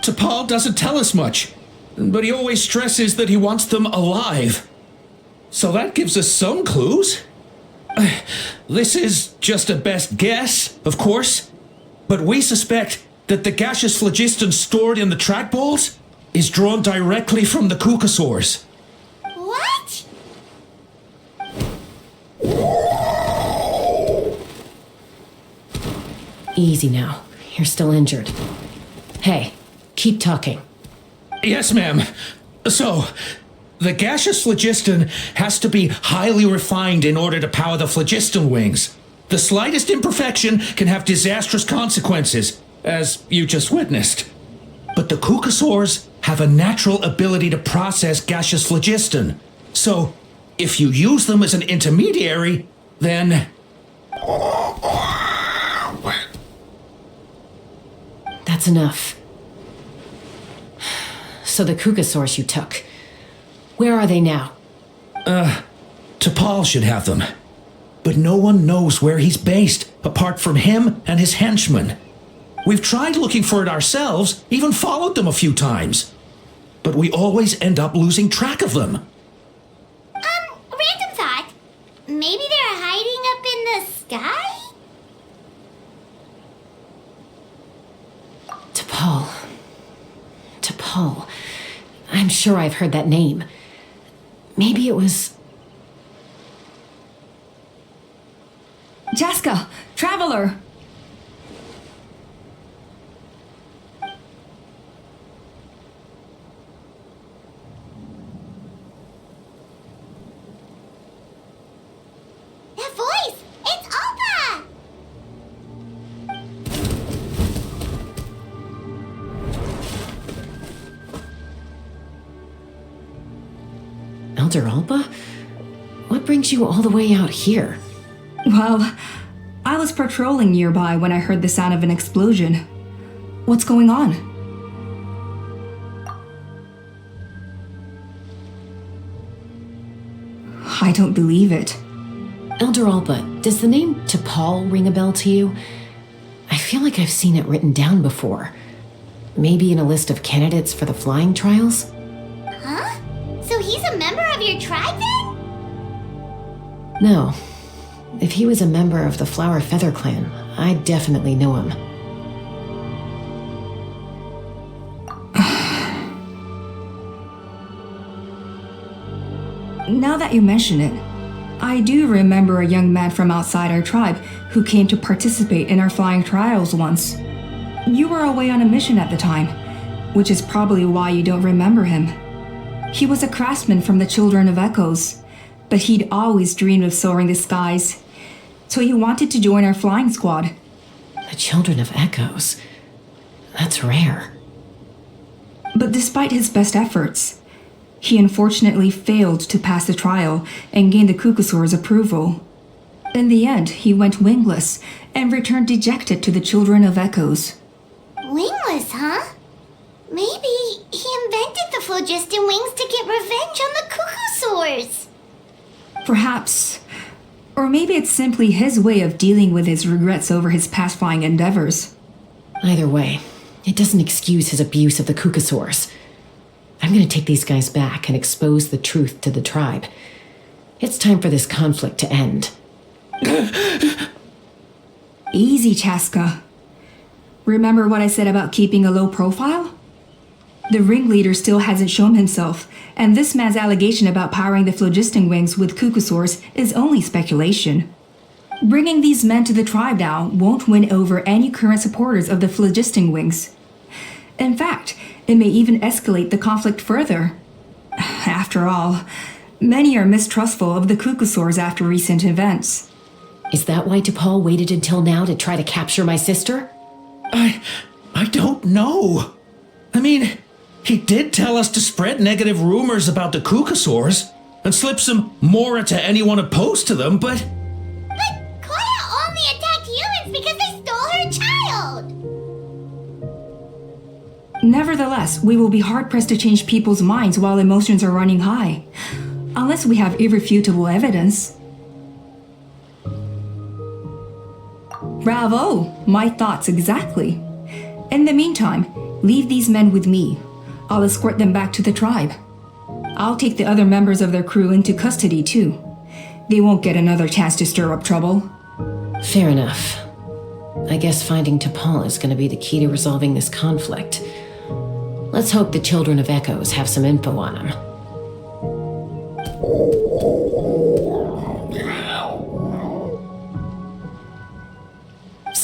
Speaker 1: T'Pol doesn't tell us much, but he always stresses that he wants them alive. So that gives us some clues. This is just a best guess, of course, but we suspect that the gaseous phlogiston stored in the trackballs is drawn directly from the Kukasaurs.
Speaker 8: What?
Speaker 4: Easy now. You're still injured. Hey, keep talking.
Speaker 1: Yes, ma'am. So, the gaseous phlogiston has to be highly refined in order to power the phlogiston wings. The slightest imperfection can have disastrous consequences, as you just witnessed. But the cucosaurs have a natural ability to process gaseous phlogiston. So, if you use them as an intermediary, then...
Speaker 4: That's enough. So the cucosaurs you took, where are they now?
Speaker 1: T'Pol should have them. But no one knows where he's based, apart from him and his henchmen. We've tried looking for it ourselves, even followed them a few times. But we always end up losing track of them.
Speaker 8: Random thought. Maybe they're hiding up in the sky?
Speaker 4: T'Pol. I'm sure I've heard that name. Maybe it was...
Speaker 9: Chasca, Traveler!
Speaker 8: That voice! It's Alpa!
Speaker 4: Elder Alba? What brings you all the way out here?
Speaker 9: Well, I was patrolling nearby when I heard the sound of an explosion. What's going on? I don't believe it.
Speaker 4: Elder Alba, does the name T'Pol ring a bell to you? I feel like I've seen it written down before. Maybe in a list of candidates for the flying trials?
Speaker 8: Huh? So he's a member of your tribe then?
Speaker 4: No. If he was a member of the Flower Feather clan, I'd definitely know him.
Speaker 9: Now that you mention it, I do remember a young man from outside our tribe who came to participate in our flying trials once. You were away on a mission at the time, which is probably why you don't remember him. He was a craftsman from the Children of Echoes, but he'd always dreamed of soaring the skies, so he wanted to join our flying squad.
Speaker 4: The Children of Echoes? That's rare.
Speaker 9: But despite his best efforts, he unfortunately failed to pass the trial and gain the Cucosaur's approval. In the end, he went wingless and returned dejected to the Children of Echoes.
Speaker 8: Wingless, huh? Maybe he invented the phlogiston wings to get revenge on the cucosaurs.
Speaker 9: Perhaps. Or maybe it's simply his way of dealing with his regrets over his past flying endeavors.
Speaker 4: Either way, it doesn't excuse his abuse of the cucosaurs. I'm gonna take these guys back and expose the truth to the tribe. It's time for this conflict to end.
Speaker 9: Easy, Chasca. Remember what I said about keeping a low profile? The ringleader still hasn't shown himself, and this man's allegation about powering the phlogiston wings with cucosaurs is only speculation. Bringing these men to the tribe now won't win over any current supporters of the phlogiston wings. In fact, it may even escalate the conflict further. After all, many are mistrustful of the cucosaurs after recent events.
Speaker 4: Is that why T'Pol waited until now to try to capture my sister?
Speaker 1: I don't know. I mean, he did tell us to spread negative rumors about the cucosaurs and slip some mora to anyone opposed to them, but...
Speaker 8: But Koya only attacked humans because they stole her child!
Speaker 9: Nevertheless, we will be hard-pressed to change people's minds while emotions are running high. Unless we have irrefutable evidence. Bravo! My thoughts exactly. In the meantime, leave these men with me. I'll escort them back to the tribe. I'll take the other members of their crew into custody too. They won't get another chance to stir up trouble.
Speaker 4: Fair enough. I guess finding T'Pol is going to be the key to resolving this conflict. Let's hope the Children of Echoes have some info on him.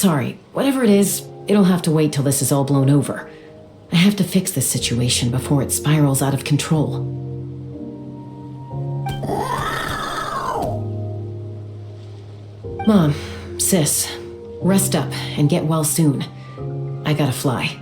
Speaker 4: Sorry, whatever it is, it'll have to wait till this is all blown over. I have to fix this situation before it spirals out of control. Mom, sis, rest up and get well soon. I gotta fly.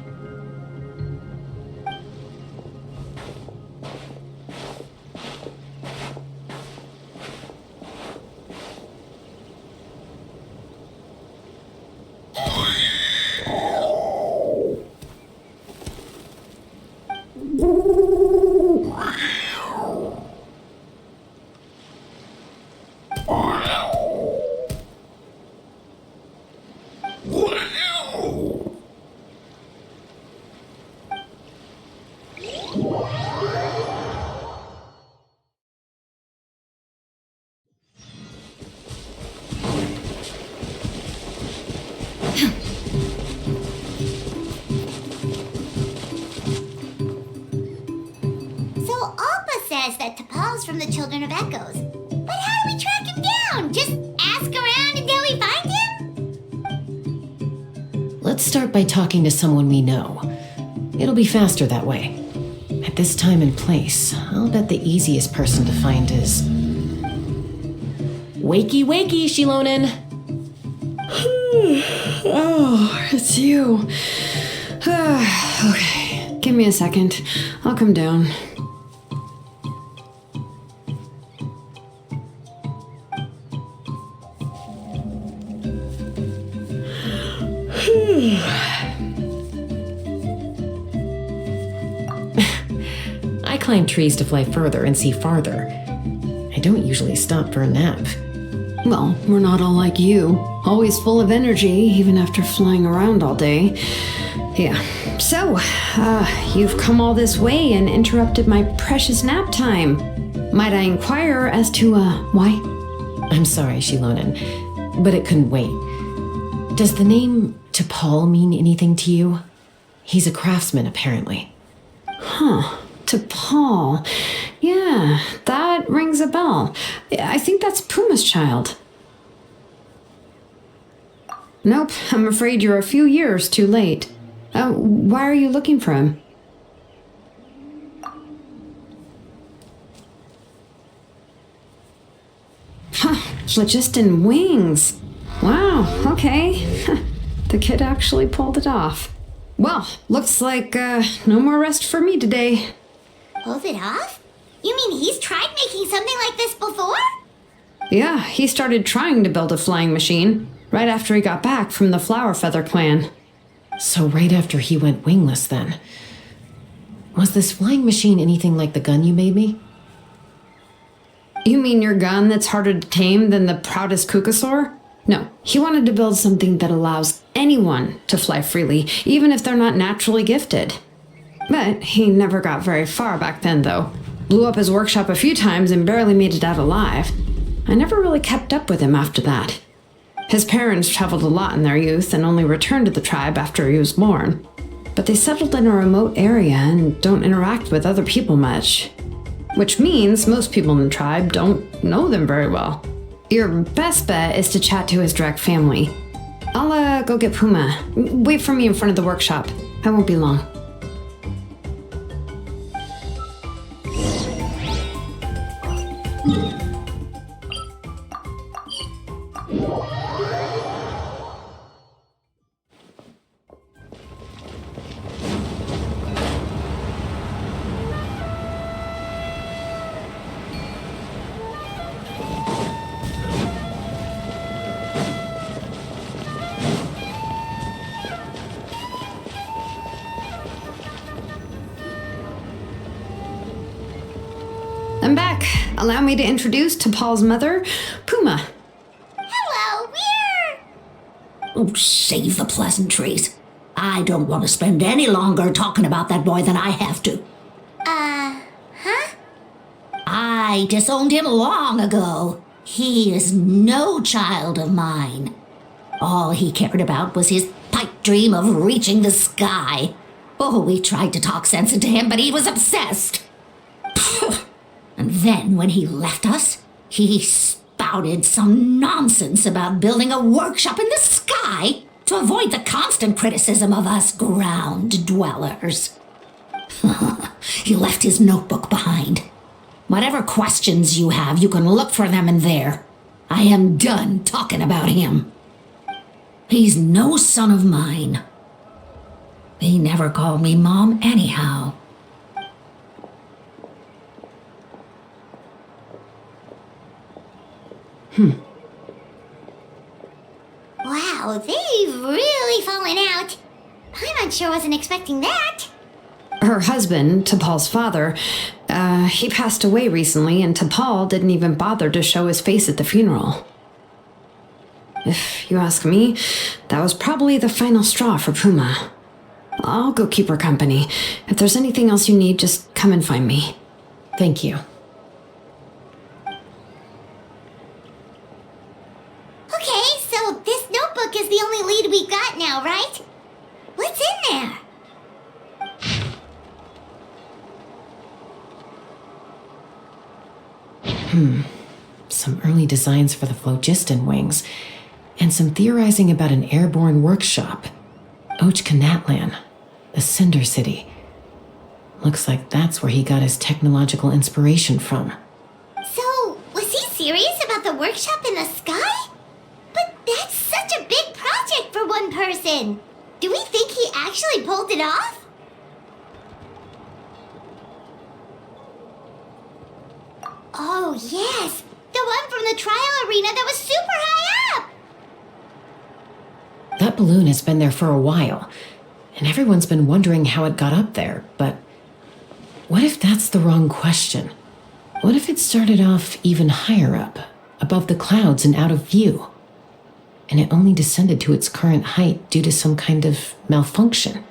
Speaker 8: So Alpa says that T'Pol's from the Children of Echoes. But how do we track him down? Just ask around until we find him?
Speaker 4: Let's start by talking to someone we know. It'll be faster that way. At this time and place, I'll bet the easiest person to find is... Wakey, wakey, Shilonen!
Speaker 12: Oh, it's you. Okay, give me a second. I'll come down.
Speaker 4: I climb trees to fly further and see farther. I don't usually stop for a nap.
Speaker 12: Well, we're not all like you. Always full of energy, even after flying around all day. Yeah. So, you've come all this way and interrupted my precious nap time. Might I inquire as to, why?
Speaker 4: I'm sorry, Shilonen, but it couldn't wait. Does the name T'Pol mean anything to you? He's a craftsman, apparently.
Speaker 12: Huh. T'Pol. Yeah, that rings a bell. I think that's Puma's child. Nope, I'm afraid you're a few years too late. Why are you looking for him? Huh, phlogiston wings. Wow, okay. The kid actually pulled it off. Well, looks like no more rest for me today.
Speaker 8: Pulled it off? You mean he's tried making something like this before?
Speaker 12: Yeah, he started trying to build a flying machine right after he got back from the Flower Feather clan.
Speaker 4: So right after he went wingless, then. Was this flying machine anything like the gun you made me?
Speaker 12: You mean your gun that's harder to tame than the proudest Kukasaur? No, he wanted to build something that allows anyone to fly freely, even if they're not naturally gifted. But he never got very far back then, though. Blew up his workshop a few times and barely made it out alive. I never really kept up with him after that. His parents traveled a lot in their youth and only returned to the tribe after he was born. But they settled in a remote area and don't interact with other people much. Which means most people in the tribe don't know them very well. Your best bet is to chat to his direct family. I'll go get Puma. Wait for me in front of the workshop. I won't be long. I'm back. Allow me to introduce T'Pol's mother, Puma.
Speaker 8: Hello, we're...
Speaker 6: Oh, save the pleasantries. I don't want to spend any longer talking about that boy than I have to.
Speaker 8: Huh?
Speaker 6: I disowned him long ago. He is no child of mine. All he cared about was his pipe dream of reaching the sky. Oh, we tried to talk sense into him, but he was obsessed. And then when he left us, he spouted some nonsense about building a workshop in the sky to avoid the constant criticism of us ground dwellers. He left his notebook behind. Whatever questions you have, you can look for them in there. I am done talking about him. He's no son of mine. He never called me Mom anyhow.
Speaker 8: Wow, they've really fallen out. Paimon sure wasn't expecting that.
Speaker 12: Her husband, T'Pol's father, he passed away recently, and T'Pol didn't even bother to show his face at the funeral. If you ask me, that was probably the final straw for Puma. I'll go keep her company. If there's anything else you need, just come and find me.
Speaker 4: Thank you.
Speaker 8: Okay, so this notebook is the only lead we've got now, right? What's in there?
Speaker 4: Some early designs for the phlogiston wings, and some theorizing about an airborne workshop. Ochkanatlan, the Cinder City. Looks like that's where he got his technological inspiration from.
Speaker 8: So, was he serious about the workshop in the sky? But that's such a big project for one person. Do we think he actually pulled it off? Oh, yes. The one from the trial arena that was super high up.
Speaker 4: That balloon has been there for a while, and everyone's been wondering how it got up there, but what if that's the wrong question? What if it started off even higher up, above the clouds and out of view, and it only descended to its current height due to some kind of malfunction?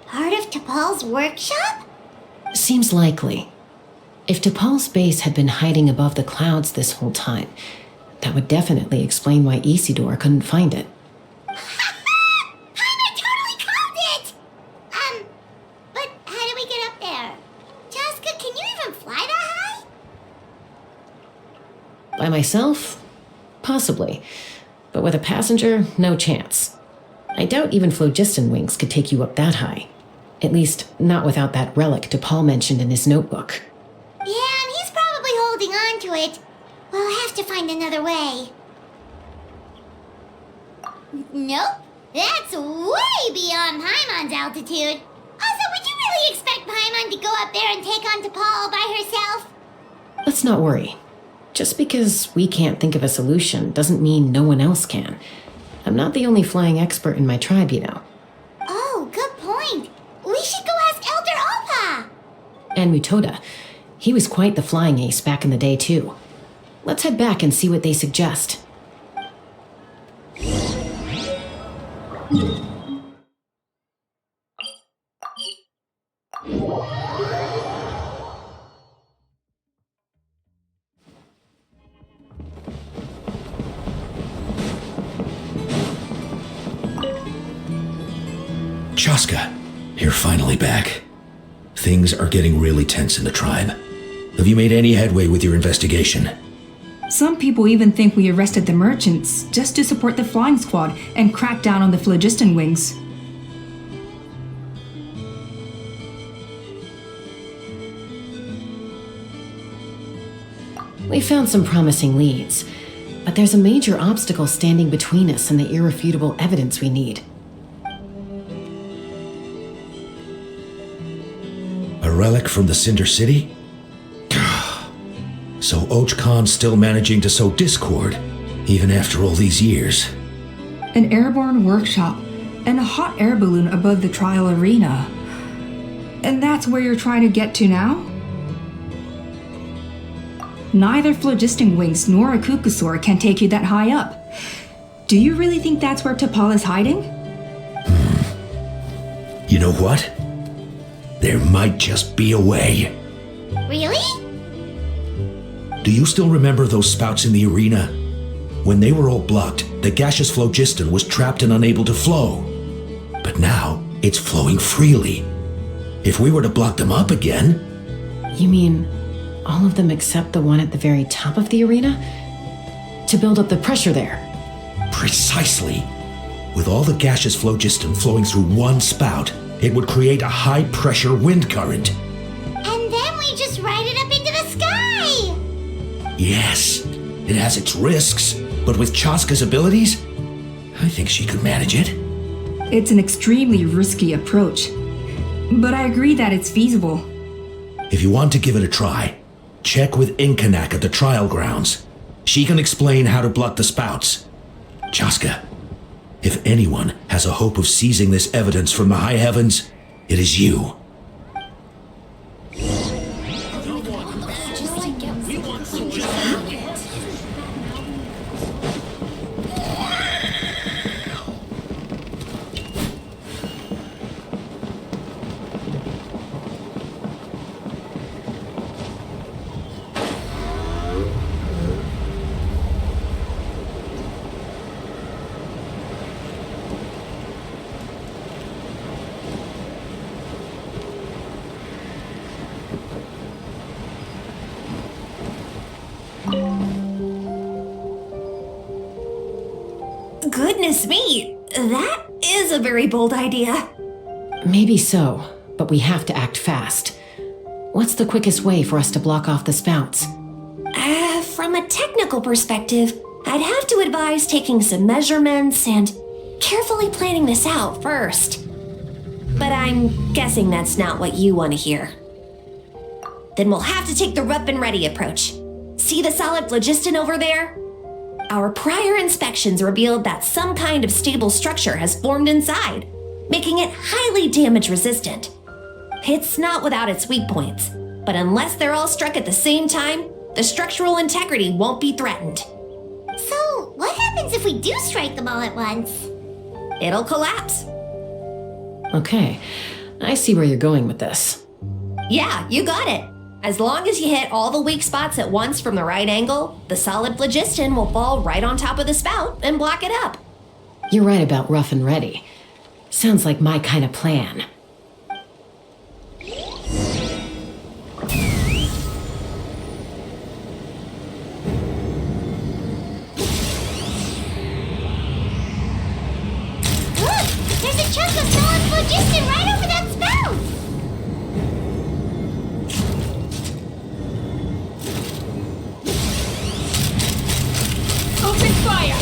Speaker 8: Part of T'Pol's workshop?
Speaker 4: Seems likely. If T'Pol's base had been hiding above the clouds this whole time, that would definitely explain why Isidore couldn't find it.
Speaker 8: Paimon totally called it! But how do we get up there? Chasca, can you even fly that high?
Speaker 4: By myself? Possibly. But with a passenger, no chance. I doubt even phlogiston wings could take you up that high. At least, not without that relic T'Pol mentioned in his notebook.
Speaker 8: Yeah, and he's probably holding on to it. We'll have to find another way. Nope. That's way beyond Paimon's altitude. Also, would you really expect Paimon to go up there and take on T'Pol by herself?
Speaker 4: Let's not worry. Just because we can't think of a solution doesn't mean no one else can. I'm not the only flying expert in my tribe, you know.
Speaker 8: Oh, good point. We should go ask Elder Alpa.
Speaker 4: And Mutoda. He was quite the flying ace back in the day, too. Let's head back and see what they suggest.
Speaker 1: Chasca, you're finally back. Things are getting really tense in the tribe. Have you made any headway with your investigation?
Speaker 9: Some people even think we arrested the merchants just to support the flying squad and crack down on the phlogiston wings.
Speaker 4: We found some promising leads, but there's a major obstacle standing between us and the irrefutable evidence we need.
Speaker 1: A relic from the Cinder City? So Ochkan's still managing to sow discord, even after all these years.
Speaker 9: An airborne workshop and a hot air balloon above the trial arena. And that's where you're trying to get to now? Neither phlogiston wings nor a cuckoosaur can take you that high up. Do you really think that's where T'Pol is hiding?
Speaker 1: You know what? There might just be a way.
Speaker 8: Really?
Speaker 1: Do you still remember those spouts in the arena? When they were all blocked, the gaseous phlogiston was trapped and unable to flow. But now, it's flowing freely. If we were to block them up again...
Speaker 4: You mean all of them except the one at the very top of the arena? To build up the pressure there?
Speaker 1: Precisely. With all the gaseous phlogiston flowing through one spout, it would create a high-pressure wind current.
Speaker 8: And then we just ride it up into the sky!
Speaker 1: Yes, it has its risks, but with Chasca's abilities, I think she could manage it.
Speaker 9: It's an extremely risky approach, but I agree that it's feasible.
Speaker 1: If you want to give it a try, check with Inkanak at the trial grounds. She can explain how to block the spouts. Chasca, if anyone has a hope of seizing this evidence from the high heavens, it is you.
Speaker 3: Goodness me, that is a very bold idea.
Speaker 4: Maybe so, but we have to act fast. What's the quickest way for us to block off the spouts?
Speaker 3: From a technical perspective, I'd have to advise taking some measurements and carefully planning this out first. But I'm guessing that's not what you want to hear. Then we'll have to take the rough and ready approach. See the solid phlogiston over there? Our prior inspections revealed that some kind of stable structure has formed inside, making it highly damage resistant. It's not without its weak points, but unless they're all struck at the same time, the structural integrity won't be threatened.
Speaker 8: So, what happens if we do strike them all at once?
Speaker 3: It'll collapse.
Speaker 4: Okay, I see where you're going with this.
Speaker 3: Yeah, you got it. As long as you hit all the weak spots at once from the right angle, the solid phlogiston will fall right on top of the spout and block it up.
Speaker 4: You're right about rough and ready. Sounds like my kind of plan.
Speaker 8: Look! There's a chunk of solid phlogiston right over that spout!
Speaker 2: Open fire!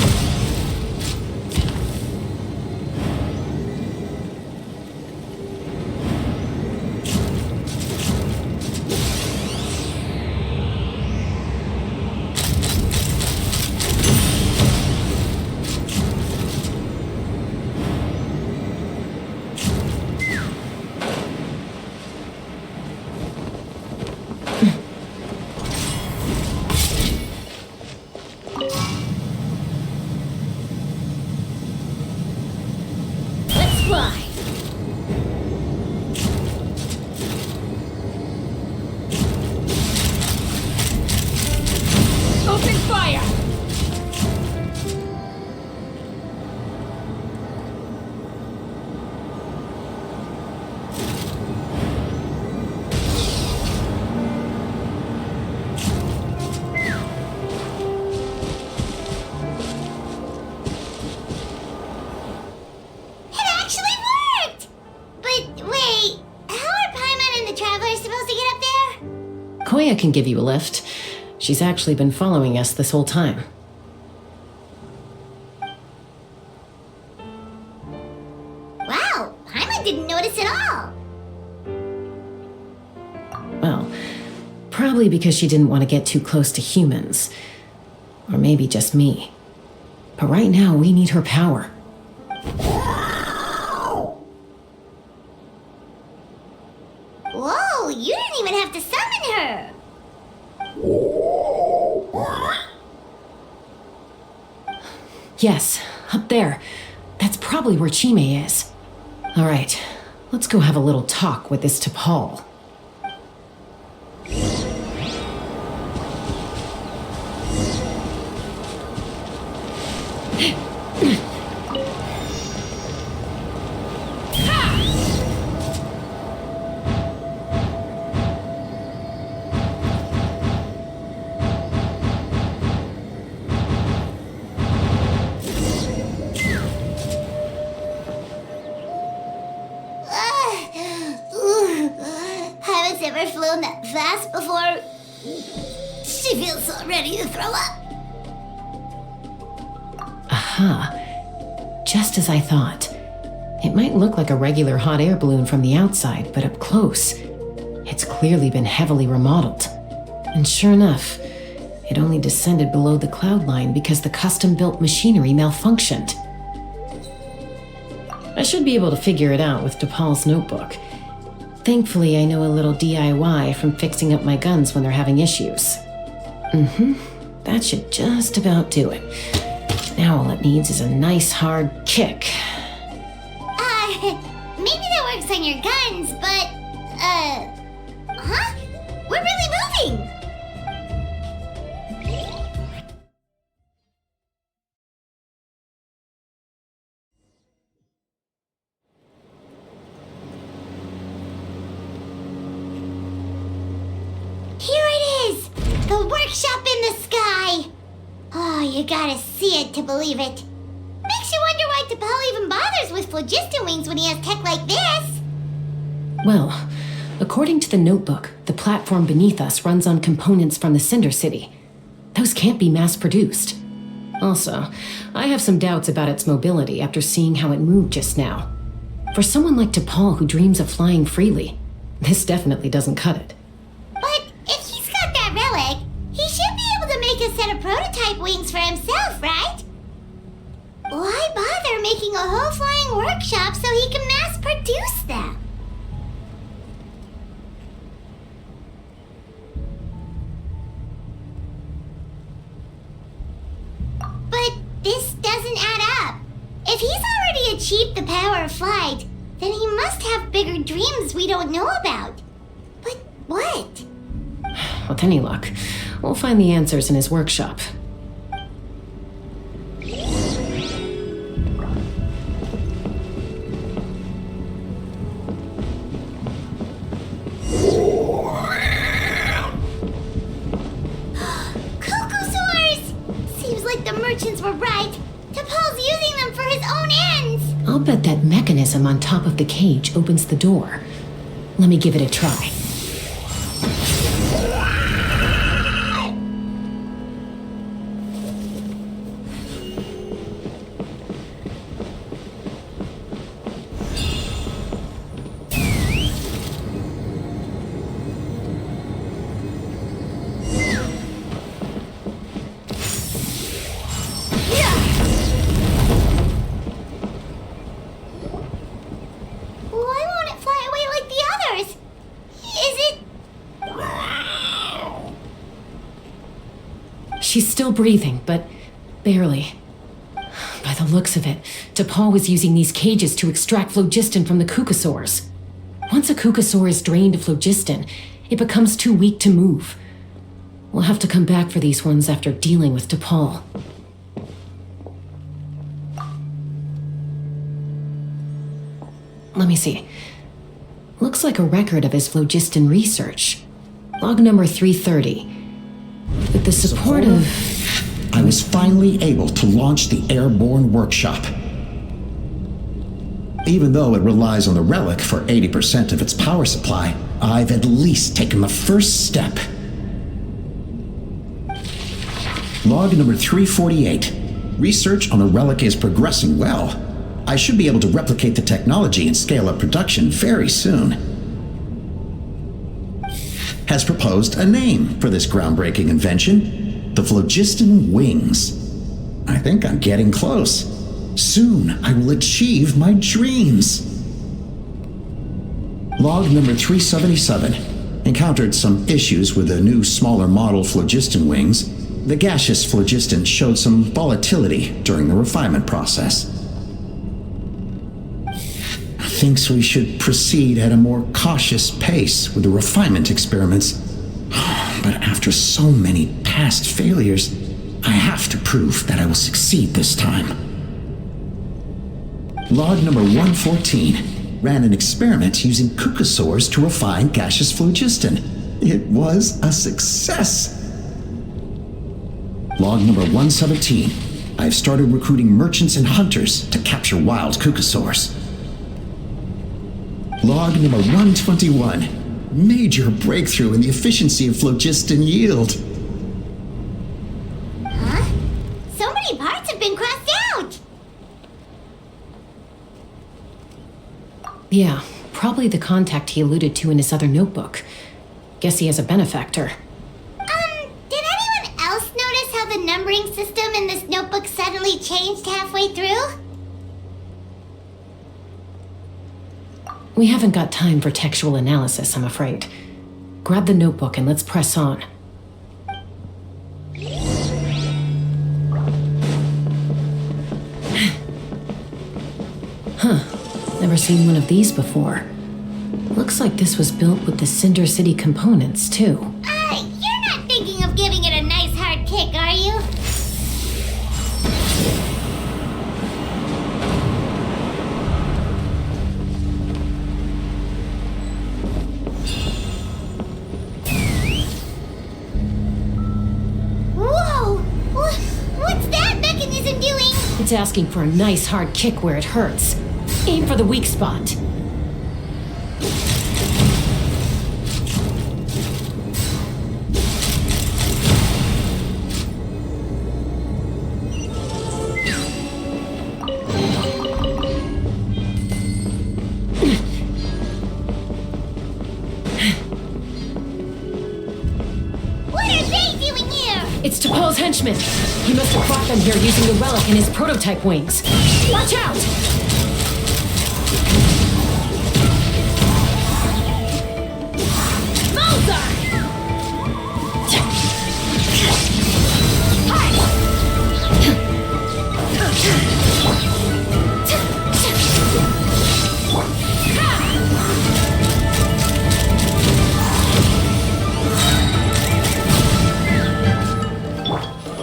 Speaker 8: Let's fly!
Speaker 2: Open fire!
Speaker 8: It actually worked! But wait, how are Paimon and the Traveler supposed to get up there?
Speaker 4: Koya can give you a lift. She's actually been following us this whole time.
Speaker 8: Wow, Paimon didn't notice at all!
Speaker 4: Well, probably because she didn't want to get too close to humans. Or maybe just me. But right now, we need her power.
Speaker 8: Whoa, you didn't even have to summon her!
Speaker 4: Yes, up there. That's probably where Chime is. All right, let's go have a little talk with this T'Pol.
Speaker 8: fast before she feels so ready to throw up.
Speaker 4: Aha. Just as I thought. It might look like a regular hot air balloon from the outside, but up close, it's clearly been heavily remodeled. And sure enough, it only descended below the cloud line because the custom-built machinery malfunctioned. I should be able to figure it out with DePaul's notebook. Thankfully, I know a little DIY from fixing up my guns when they're having issues. That should just about do it. Now all it needs is a nice hard kick.
Speaker 8: Maybe that works on your guns, but, huh? We're really moving! Here it is! The workshop in the sky! Oh, you gotta see it to believe it. Makes you wonder why DePaul even bothers with phlogiston wings when he has tech like this.
Speaker 4: Well, according to the notebook, the platform beneath us runs on components from the Cinder City. Those can't be mass-produced. Also, I have some doubts about its mobility after seeing how it moved just now. For someone like DePaul who dreams of flying freely, this definitely doesn't cut it.
Speaker 8: But if he's got that relic, he should be able to make a set of prototype wings for himself, right? Why bother making a whole flying workshop so he can mass produce them? But this doesn't add up. If he's already achieved the power of flight, then he must have bigger dreams we don't know about. But what?
Speaker 4: With any luck, we'll find the answers in his workshop.
Speaker 8: Merchants were right. DePaul's using them for his own ends.
Speaker 4: I'll bet that mechanism on top of the cage opens the door. Let me give it a try. She's still breathing, but barely. By the looks of it, DePaul was using these cages to extract phlogiston from the cucosaurs. Once a cucosaur is drained of phlogiston, it becomes too weak to move. We'll have to come back for these ones after dealing with DePaul. Let me see. Looks like a record of his phlogiston research. Log number 330. With the support of...
Speaker 10: I was finally able to launch the airborne workshop. Even though it relies on the relic for 80% of its power supply, I've at least taken the first step. Log number 348. Research on the relic is progressing well. I should be able to replicate the technology and scale up production very soon. Has proposed a name for this groundbreaking invention, the phlogiston wings. I think I'm getting close. Soon I will achieve my dreams. Log number 377. Encountered some issues with the new smaller model phlogiston wings. The gaseous phlogiston showed some volatility during the refinement process. Thinks we should proceed at a more cautious pace with the refinement experiments. But after so many past failures, I have to prove that I will succeed this time. Log number 114 ran an experiment using cucosaurs to refine gaseous phlogiston. It was a success. Log number 117. I've started recruiting merchants and hunters to capture wild cucosaurs. Log number 121. major breakthrough in the efficiency of phlogiston yield.
Speaker 8: Huh? So many parts have been crossed out!
Speaker 4: Yeah, probably the contact he alluded to in his other notebook. Guess he has a benefactor.
Speaker 8: Did anyone else notice how the numbering system in this notebook suddenly changed halfway through?
Speaker 4: We haven't got time for textual analysis, I'm afraid. Grab the notebook and let's press on. Huh. Never seen one of these before. Looks like this was built with the Cinder City components, too.
Speaker 8: You're not thinking of giving it a nice hard kick, are you? Whoa! What's that mechanism doing?
Speaker 4: It's asking for a nice hard kick where it hurts. Aim for the weak spot.
Speaker 8: What are they doing here?
Speaker 4: It's T'Pol's henchman. He must have brought them here using the relic in his prototype wings. Watch out!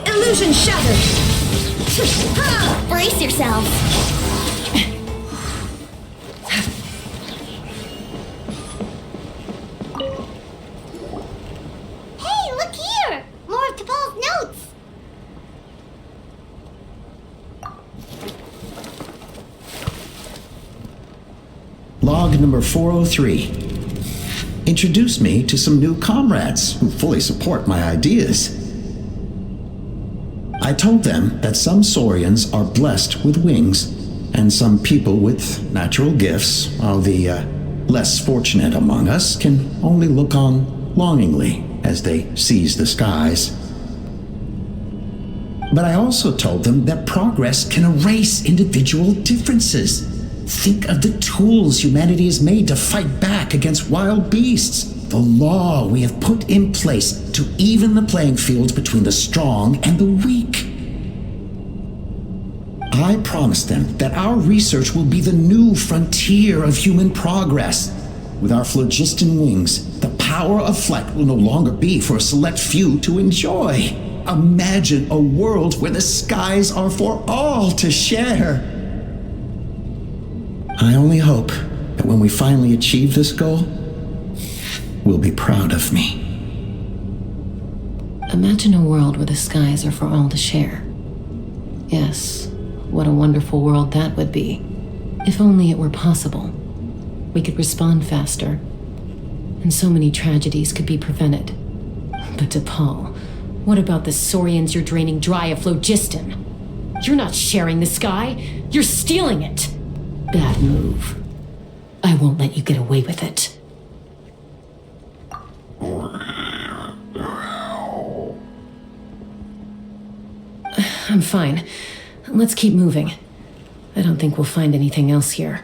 Speaker 11: Illusion shattered!
Speaker 3: Brace yourselves.
Speaker 8: Hey, look here! More of T'Pol's notes!
Speaker 10: Log number 403. Introduce me to some new comrades who fully support my ideas. I told them that some Saurians are blessed with wings, and some people with natural gifts, while the less fortunate among us can only look on longingly as they seize the skies. But I also told them that progress can erase individual differences. Think of the tools humanity has made to fight back against wild beasts. The law we have put in place to even the playing field between the strong and the weak. I promised them that our research will be the new frontier of human progress. With our phlogiston wings, the power of flight will no longer be for a select few to enjoy. Imagine a world where the skies are for all to share. I only hope that when we finally achieve this goal, will be proud of me.
Speaker 4: Imagine a world where the skies are for all to share. Yes, what a wonderful world that would be. If only it were possible. We could respond faster, and so many tragedies could be prevented. But T'Pol, what about the Saurians you're draining dry of phlogiston? You're not sharing the sky, you're stealing it. Bad move. I won't let you get away with it. I'm fine. Let's keep moving. I don't think we'll find anything else here.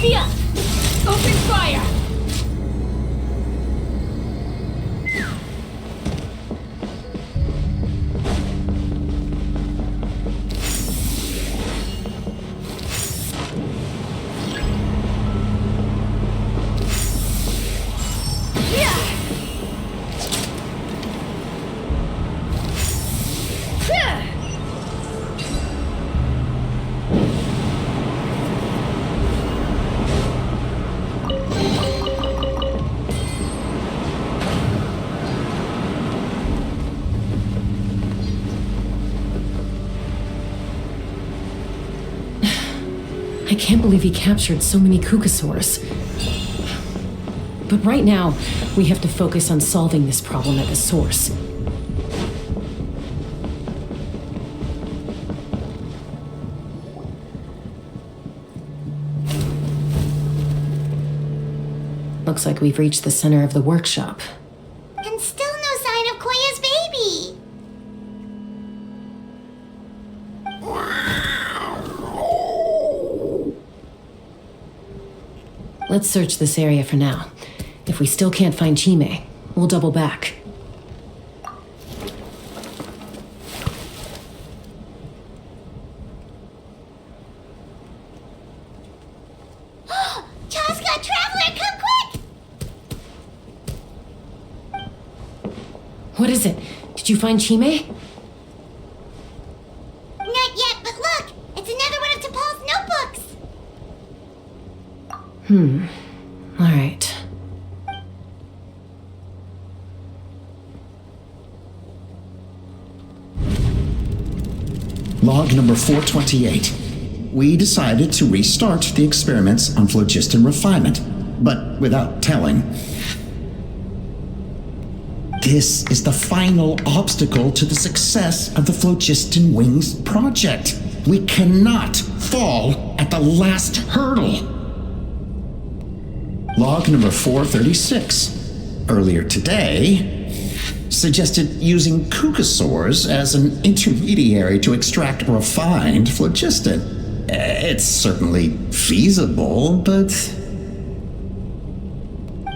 Speaker 4: Yeah! Open fire! I can't believe he captured so many Kukasaurs. But right now, we have to focus on solving this problem at the source. Looks like we've reached the center of the workshop.
Speaker 8: And still no sign of Koya's baby.
Speaker 4: Let's search this area for now. If we still can't find Chime, we'll double back.
Speaker 8: Chasca, Traveler, come quick!
Speaker 4: What is it? Did you find Chime?
Speaker 8: Not yet, but look! It's another one of T'Pol's notebooks!
Speaker 4: All right.
Speaker 10: Log number 428. We decided to restart the experiments on phlogiston refinement, but without telling. This is the final obstacle to the success of the Phlogiston Wings project. We cannot fall at the last hurdle. Log number 436. Earlier today, suggested using Kukasaurs as an intermediary to extract refined phlogiston. It's certainly feasible, but...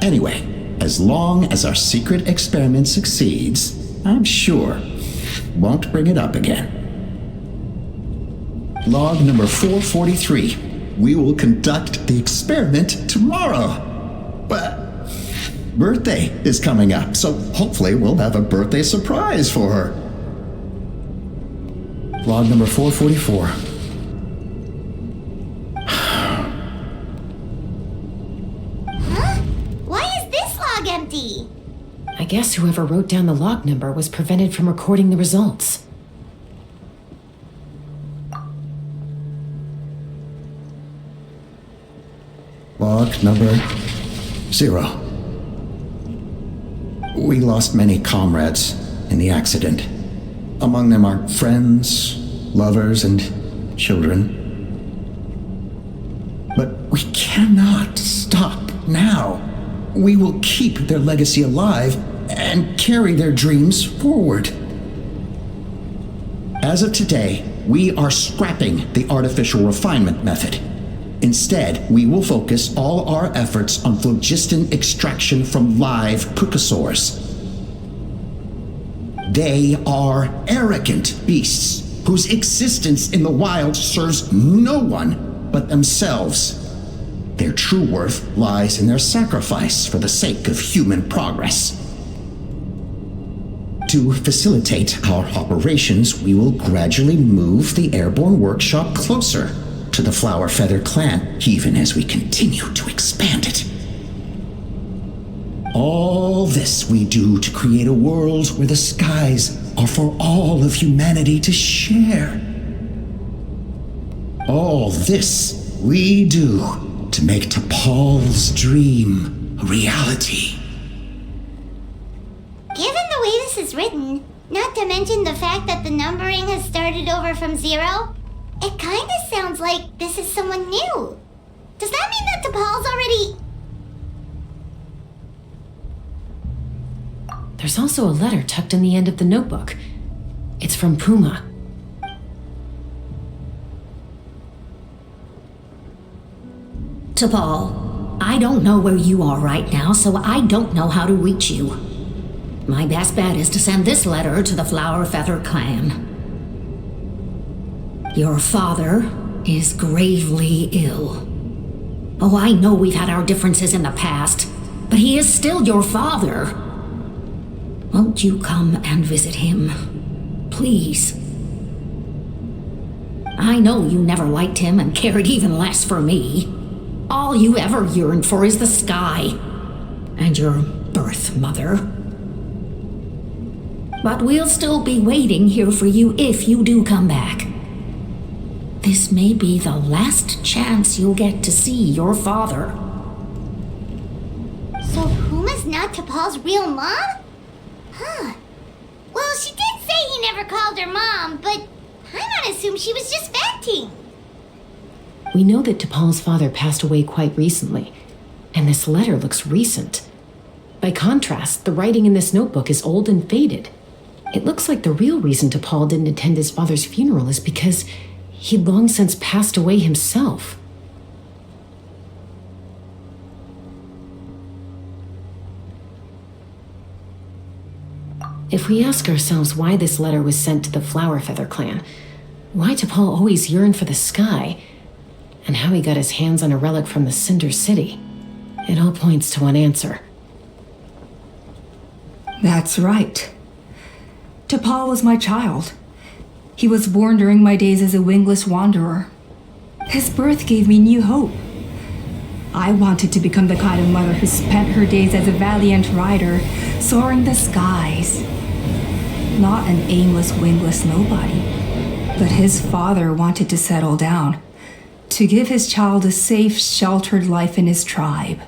Speaker 10: Anyway, as long as our secret experiment succeeds, I'm sure won't bring it up again. Log number 443. We will conduct the experiment tomorrow. But birthday is coming up, so hopefully we'll have a birthday surprise for her. Log number 444.
Speaker 8: Why is this log empty?
Speaker 4: I guess whoever wrote down the log number was prevented from recording the results.
Speaker 10: Log number 0. We lost many comrades in the accident. Among them are friends, lovers, and children. But we cannot stop now. We will keep their legacy alive and carry their dreams forward. As of today, we are scrapping the artificial refinement method. Instead, we will focus all our efforts on phlogiston extraction from live Kukasaurs. They are arrogant beasts whose existence in the wild serves no one but themselves. Their true worth lies in their sacrifice for the sake of human progress. To facilitate our operations, we will gradually move the airborne workshop closer to the Flower Feather clan, even as we continue to expand it. All this we do to create a world where the skies are for all of humanity to share. All this we do to make T'Pol's dream a reality.
Speaker 8: Given the way this is written, not to mention the fact that the numbering has started over from 0, it kind of sounds like this is someone new. Does that mean that T'Pol's already...
Speaker 4: There's also a letter tucked in the end of the notebook. It's from Puma.
Speaker 6: T'Pol, I don't know where you are right now, so I don't know how to reach you. My best bet is to send this letter to the Flower Feather clan. Your father is gravely ill. Oh, I know we've had our differences in the past, but he is still your father. Won't you come and visit him? Please. I know you never liked him and cared even less for me. All you ever yearned for is the sky and your birth mother. But we'll still be waiting here for you if you do come back. This may be the last chance you'll get to see your father.
Speaker 8: So Puma's not T'Pol's real mom? Huh. Well, she did say he never called her mom, but I might assume she was just venting.
Speaker 4: We know that T'Pol's father passed away quite recently, and this letter looks recent. By contrast, the writing in this notebook is old and faded. It looks like the real reason T'Pol didn't attend his father's funeral is because he'd long since passed away himself. If we ask ourselves why this letter was sent to the Flower Feather clan, why T'Pol always yearned for the sky, and how he got his hands on a relic from the Cinder City, it all points to one answer.
Speaker 9: That's right. T'Pol was my child. He was born during my days as a wingless wanderer. His birth gave me new hope. I wanted to become the kind of mother who spent her days as a valiant rider, soaring the skies. Not an aimless, wingless nobody. But his father wanted to settle down, to give his child a safe, sheltered life in his tribe.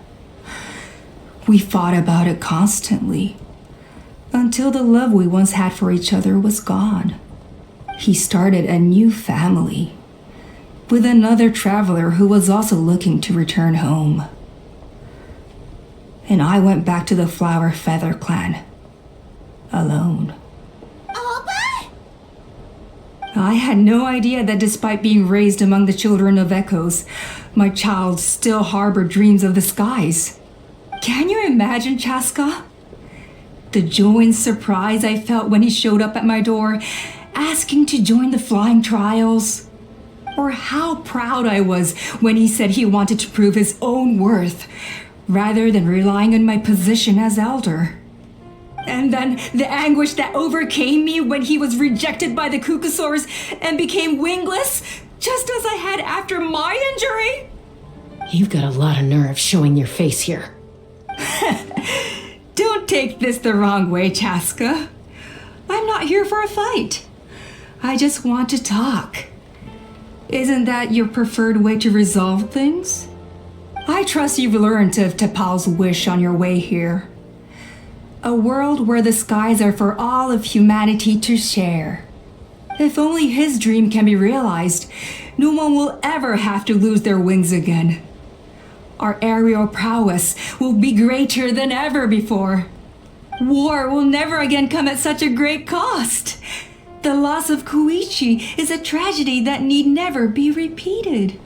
Speaker 9: We fought about it constantly, until the love we once had for each other was gone. He started a new family, with another traveler who was also looking to return home. And I went back to the Flower Feather clan, alone.
Speaker 8: Alba?
Speaker 9: I had no idea that despite being raised among the children of echoes, my child still harbored dreams of the skies. Can you imagine, Chasca? The joy and surprise I felt when he showed up at my door, asking to join the flying trials. Or how proud I was when he said he wanted to prove his own worth, rather than relying on my position as elder. And then the anguish that overcame me when he was rejected by the Cucusaurs and became wingless, just as I had after my injury.
Speaker 4: You've got a lot of nerve showing your face here.
Speaker 9: Don't take this the wrong way, Chasca. I'm not here for a fight. I just want to talk. Isn't that your preferred way to resolve things? I trust you've learned of T'Pol's wish on your way here. A world where the skies are for all of humanity to share. If only his dream can be realized, no one will ever have to lose their wings again. Our aerial prowess will be greater than ever before. War will never again come at such a great cost. The loss of Koichi is a tragedy that need never be repeated.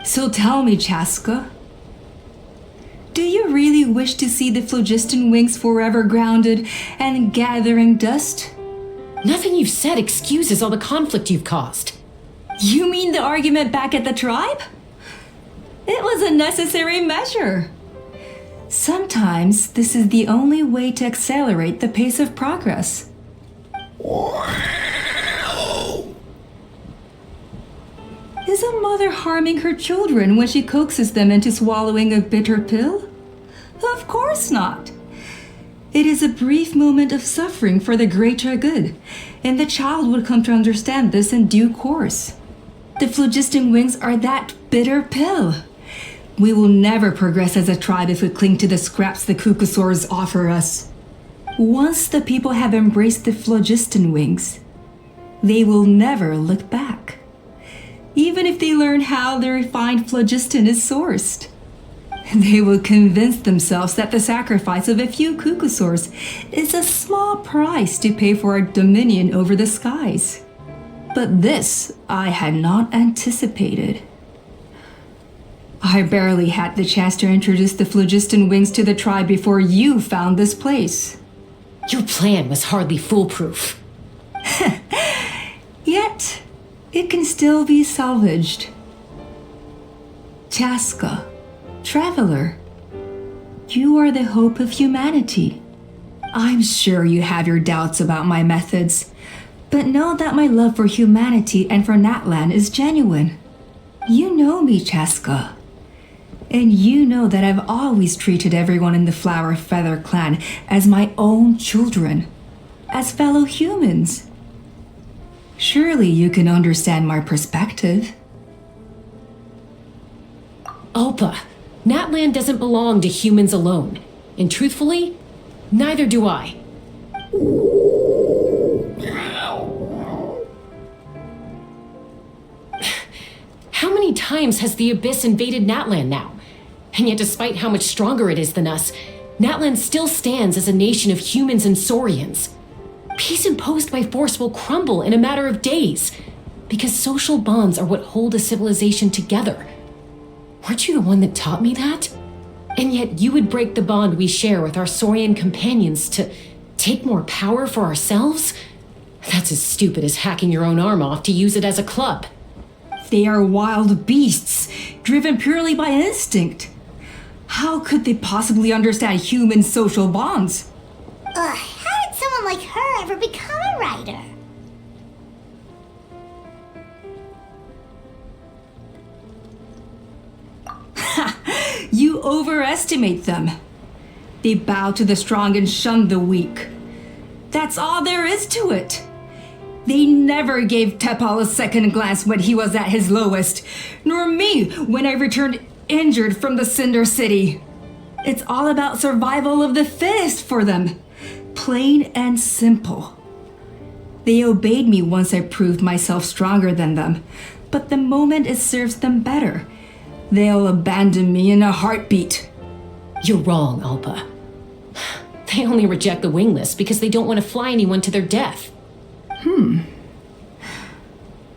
Speaker 9: So tell me, Chasca, do you really wish to see the phlogiston wings forever grounded and gathering dust?
Speaker 4: Nothing you've said excuses all the conflict you've caused.
Speaker 9: You mean the argument back at the tribe? It was a necessary measure. Sometimes this is the only way to accelerate the pace of progress. Is a mother harming her children when she coaxes them into swallowing a bitter pill? Of course not. It is a brief moment of suffering for the greater good, and the child would come to understand this in due course. The phlogiston wings are that bitter pill. We will never progress as a tribe if we cling to the scraps the Cucusaurs offer us. Once the people have embraced the phlogiston wings, they will never look back, even if they learn how the refined phlogiston is sourced. They will convince themselves that the sacrifice of a few Cucusaurs is a small price to pay for our dominion over the skies. But this I had not anticipated. I barely had the chance to introduce the phlogiston wings to the tribe before you found this place.
Speaker 4: Your plan was hardly foolproof.
Speaker 9: Yet, it can still be salvaged. Chasca, traveler, you are the hope of humanity. I'm sure you have your doubts about my methods, but know that my love for humanity and for Natlan is genuine. You know me, Chasca. And you know that I've always treated everyone in the Flower Feather clan as my own children, as fellow humans. Surely you can understand my perspective.
Speaker 4: Alpa, Natlan doesn't belong to humans alone. And truthfully, neither do I. How many times has the Abyss invaded Natlan now? And yet despite how much stronger it is than us, Natlan still stands as a nation of humans and Saurians. Peace imposed by force will crumble in a matter of days, because social bonds are what hold a civilization together. Weren't you the one that taught me that? And yet you would break the bond we share with our Saurian companions to take more power for ourselves? That's as stupid as hacking your own arm off to use it as a club.
Speaker 9: They are wild beasts, driven purely by instinct. How could they possibly understand human social bonds?
Speaker 8: How did someone like her ever become a writer?
Speaker 9: You overestimate them. They bow to the strong and shun the weak. That's all there is to it. They never gave Tepal a second glance when he was at his lowest, nor me when I returned injured from the Cinder City. It's all about survival of the fittest for them. Plain and simple. They obeyed me once I proved myself stronger than them, but the moment it serves them better, they'll abandon me in a heartbeat.
Speaker 4: You're wrong, Alpa. They only reject the wingless because they don't want to fly anyone to their death.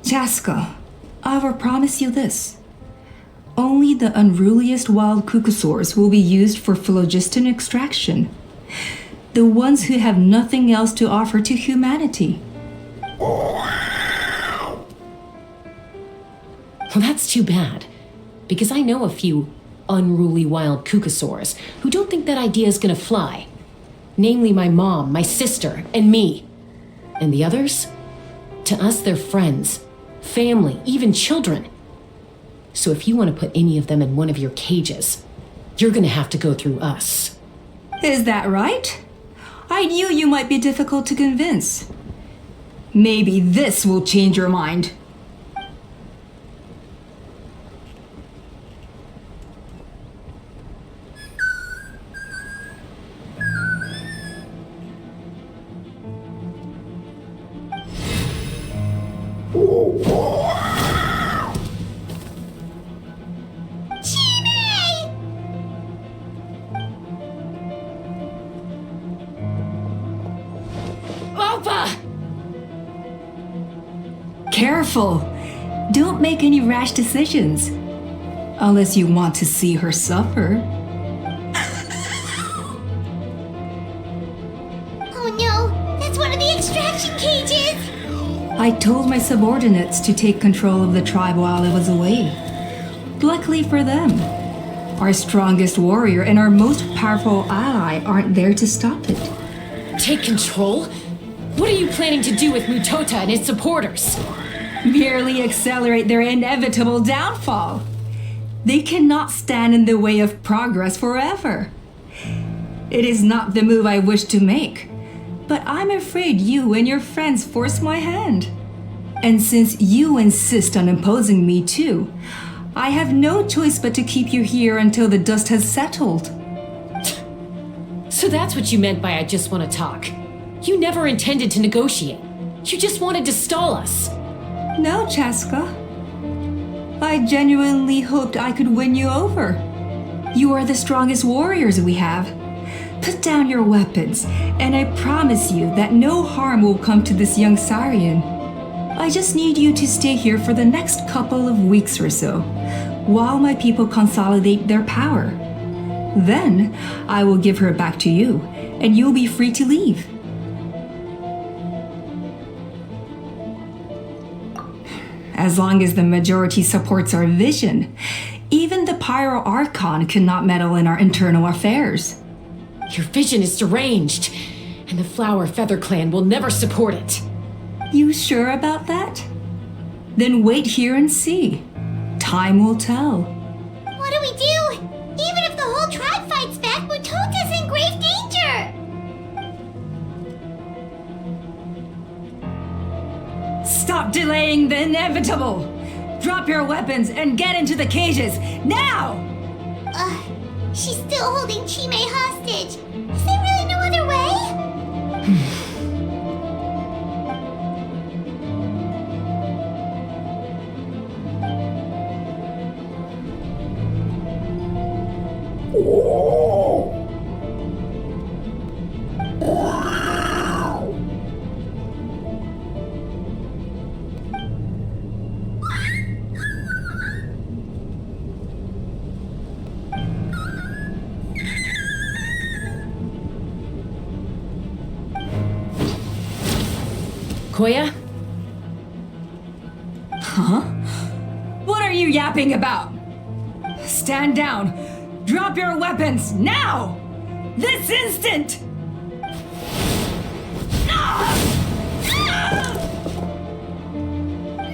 Speaker 9: Chasca, I will promise you this. Only the unruliest wild cucosaurs will be used for phlogiston extraction. The ones who have nothing else to offer to humanity.
Speaker 4: Well, that's too bad, because I know a few unruly wild cucosaurs who don't think that idea is gonna fly. Namely my mom, my sister, and me. And the others? To us, they're friends, family, even children. So if you want to put any of them in one of your cages, you're gonna have to go through us.
Speaker 9: Is that right? I knew you might be difficult to convince. Maybe this will change your mind. Careful! Don't make any rash decisions. Unless you want to see her suffer.
Speaker 8: Oh no, that's one of the extraction cages!
Speaker 9: I told my subordinates to take control of the tribe while I was away. Luckily for them, our strongest warrior and our most powerful ally aren't there to stop it.
Speaker 4: Take control? What are you planning to do with Mutota and his supporters?
Speaker 9: Merely accelerate their inevitable downfall. They cannot stand in the way of progress forever. It is not the move I wish to make, but I'm afraid you and your friends force my hand. And since you insist on imposing me too, I have no choice but to keep you here until the dust has settled.
Speaker 4: So that's what you meant by I just want to talk. You never intended to negotiate. You just wanted to stall us.
Speaker 9: No, Chasca. I genuinely hoped I could win you over. You are the strongest warriors we have. Put down your weapons, and I promise you that no harm will come to this young Saurian. I just need you to stay here for the next couple of weeks or so, while my people consolidate their power. Then I will give her back to you, and you'll be free to leave. As long as the majority supports our vision, even the Pyro Archon cannot meddle in our internal affairs.
Speaker 4: Your vision is deranged, and the Flower Feather Clan will never support it.
Speaker 9: You sure about that? Then wait here and see. Time will tell.
Speaker 8: What do we do? Even if the whole tribe fights back, Mutota's in grave danger!
Speaker 9: Stop delaying the inevitable! Drop your weapons and get into the cages, now!
Speaker 8: She's still holding Chime hostage. Is there really no other way?
Speaker 4: Koya?
Speaker 9: Huh? What are you yapping about? Stand down. Drop your weapons, now! This instant!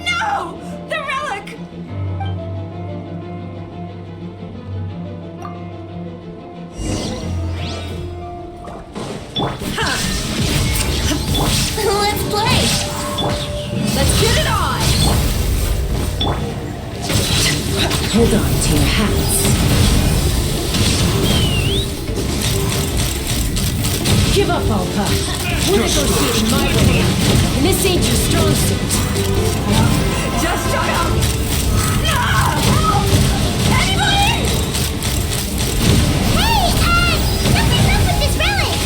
Speaker 9: No! The relic!
Speaker 3: Let's play!
Speaker 4: Let's get it on! Hold on to your hats. Give up, Alpa. We're negotiating my way, and this ain't your strong suit.
Speaker 9: Just shut up!
Speaker 8: Anybody! Hey, something's up with this relic!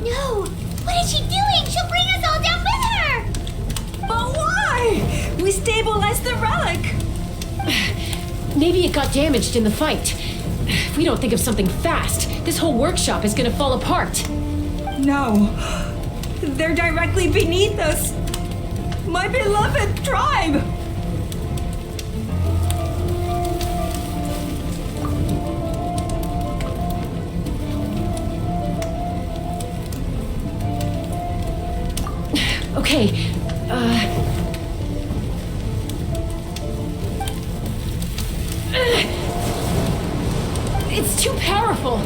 Speaker 8: No! What is she doing? She'll bring us all down with her!
Speaker 9: But why? We stabilized the relic!
Speaker 4: Maybe it got damaged in the fight. If we don't think of something fast, this whole workshop is gonna fall apart.
Speaker 9: No. They're directly beneath us. My beloved tribe!
Speaker 4: Okay, it's too powerful.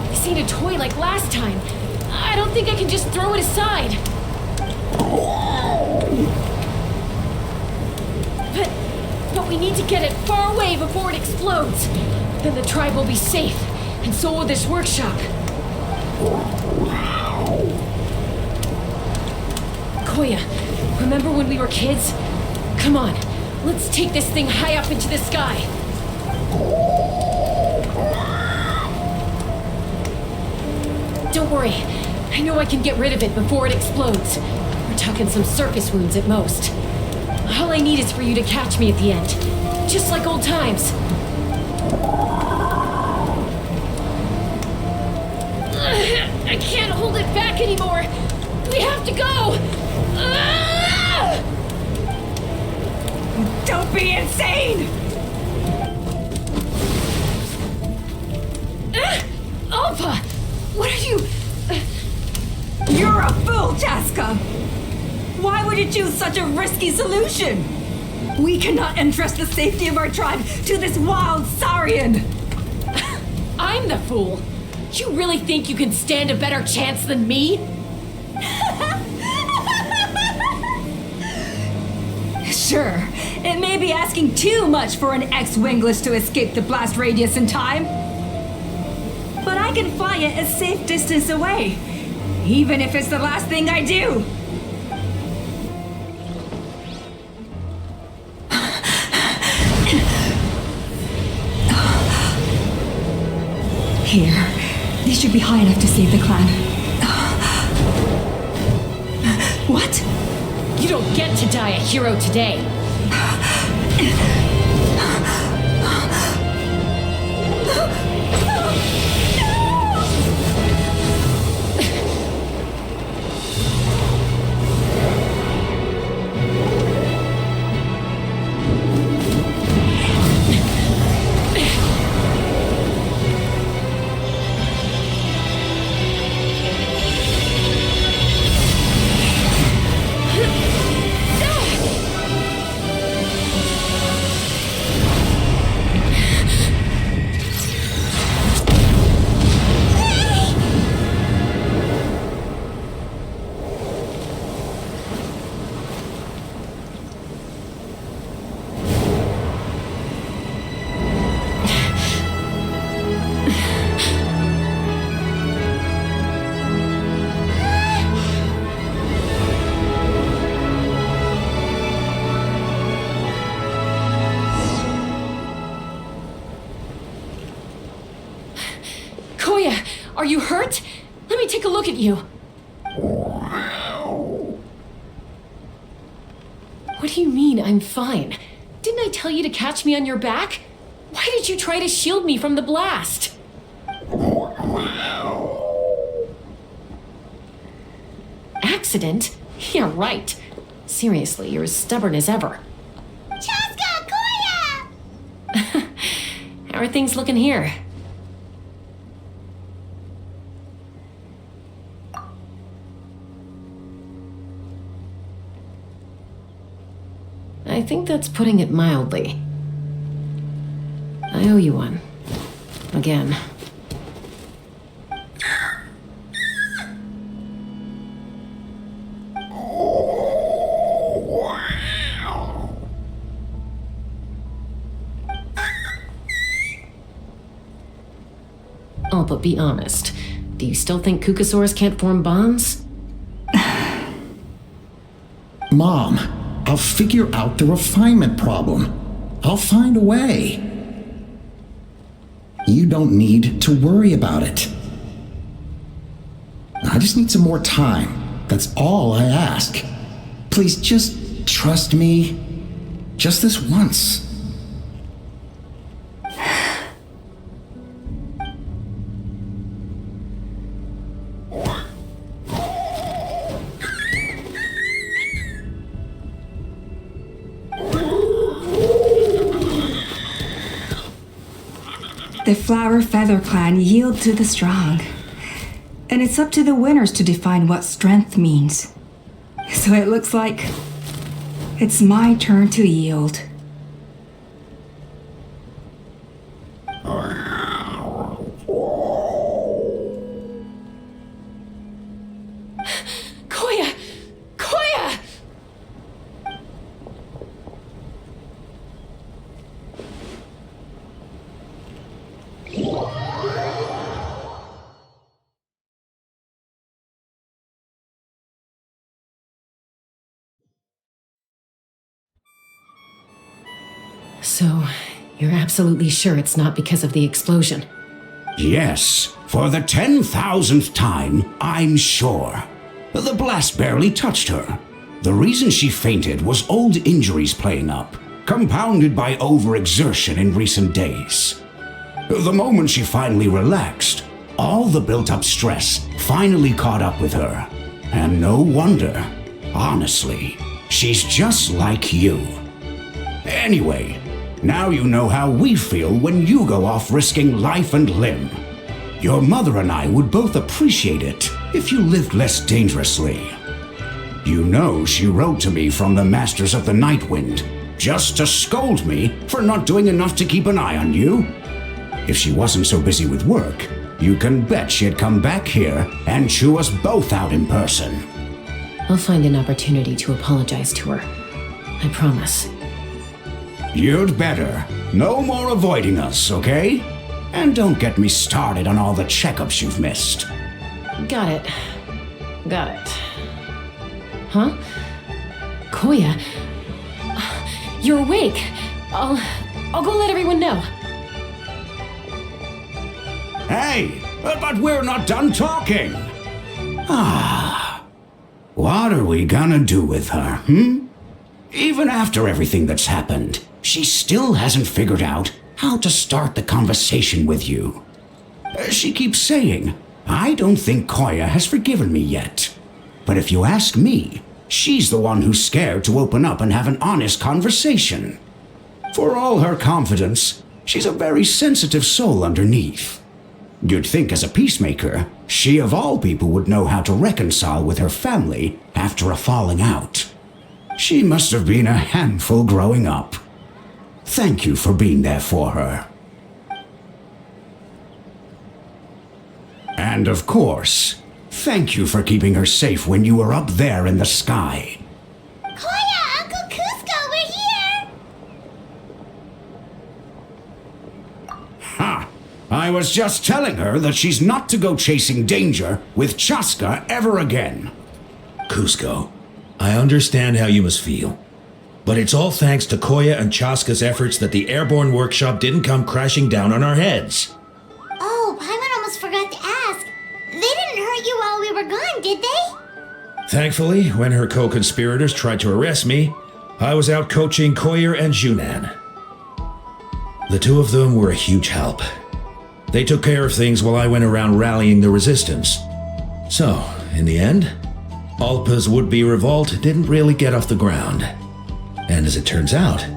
Speaker 4: This ain't a toy like last time. I don't think I can just throw it aside. But we need to get it far away before it explodes. Then the tribe will be safe, and so will this workshop. Koya, remember when we were kids? Come on, let's take this thing high up into the sky. Don't worry, I know I can get rid of it before it explodes. We're talking some surface wounds at most. All I need is for you to catch me at the end, just like old times. I can't hold it back anymore. We have to go.
Speaker 9: Don't be insane!
Speaker 4: Alpha! What are you...
Speaker 9: You're a fool, Chasca! Why would you choose such a risky solution? We cannot entrust the safety of our tribe to this wild Saurian!
Speaker 4: I'm the fool. You really think you can stand a better chance than me?
Speaker 9: Sure, it may be asking too much for an ex-wingless to escape the blast radius in time. But I can fly it a safe distance away, even if it's the last thing I do. Here. They should be high enough to save the clan. What?
Speaker 4: You don't get to die a hero today. Koya, are you hurt? Let me take a look at you. What do you mean, I'm fine? Didn't I tell you to catch me on your back? Why did you try to shield me from the blast? Accident? Yeah, right. Seriously, you're as stubborn as ever.
Speaker 8: Chasca, Koya!
Speaker 4: How are things looking here? I think that's putting it mildly. I owe you one. Again. Oh, but be honest. Do you still think Kukasaurs can't form bonds?
Speaker 10: Mom, I'll figure out the refinement problem. I'll find a way. You don't need to worry about it. I just need some more time. That's all I ask. Please just trust me. Just this once.
Speaker 9: The Flower Feather Clan yield to the strong. And it's up to the winners to define what strength means. So it looks like it's my turn to yield.
Speaker 4: Koya! Koya! So, you're absolutely sure it's not because of the explosion?
Speaker 1: Yes, for the 10,000th time, I'm sure. The blast barely touched her. The reason she fainted was old injuries playing up, compounded by overexertion in recent days. The moment she finally relaxed, all the built-up stress finally caught up with her. And no wonder. Honestly, she's just like you. Anyway, now you know how we feel when you go off risking life and limb. Your mother and I would both appreciate it if you lived less dangerously. You know she wrote to me from the Masters of the Night Wind, just to scold me for not doing enough to keep an eye on you. If she wasn't so busy with work, you can bet she'd come back here and chew us both out in person.
Speaker 4: I'll find an opportunity to apologize to her. I promise.
Speaker 1: You'd better. No more avoiding us, okay? And don't get me started on all the checkups you've missed.
Speaker 4: Got it. Got it. Huh? Koya? You're awake. I'll go let everyone know.
Speaker 13: Hey, but we're not done talking. What are we gonna do with her, Even after everything that's happened, she still hasn't figured out how to start the conversation with you. She keeps saying, I don't think Koya has forgiven me yet. But if you ask me, she's the one who's scared to open up and have an honest conversation. For all her confidence, she's a very sensitive soul underneath. You'd think as a peacemaker, she of all people would know how to reconcile with her family after a falling out. She must have been a handful growing up. Thank you for being there for her. And of course, thank you for keeping her safe when you were up there in the sky.
Speaker 8: Koya, Uncle Cusco, we're here!
Speaker 13: Ha! I was just telling her that she's not to go chasing danger with Chasca ever again.
Speaker 1: Cusco, I understand how you must feel. But it's all thanks to Koya and Chasca's efforts that the airborne workshop didn't come crashing down on our heads.
Speaker 8: Oh, Paimon almost forgot to ask. They didn't hurt you while we were gone, did they?
Speaker 1: Thankfully, when her co-conspirators tried to arrest me, I was out coaching Koyer and Junan. The two of them were a huge help. They took care of things while I went around rallying the resistance. So, in the end, Alpa's would-be revolt didn't really get off the ground. And as it turns out,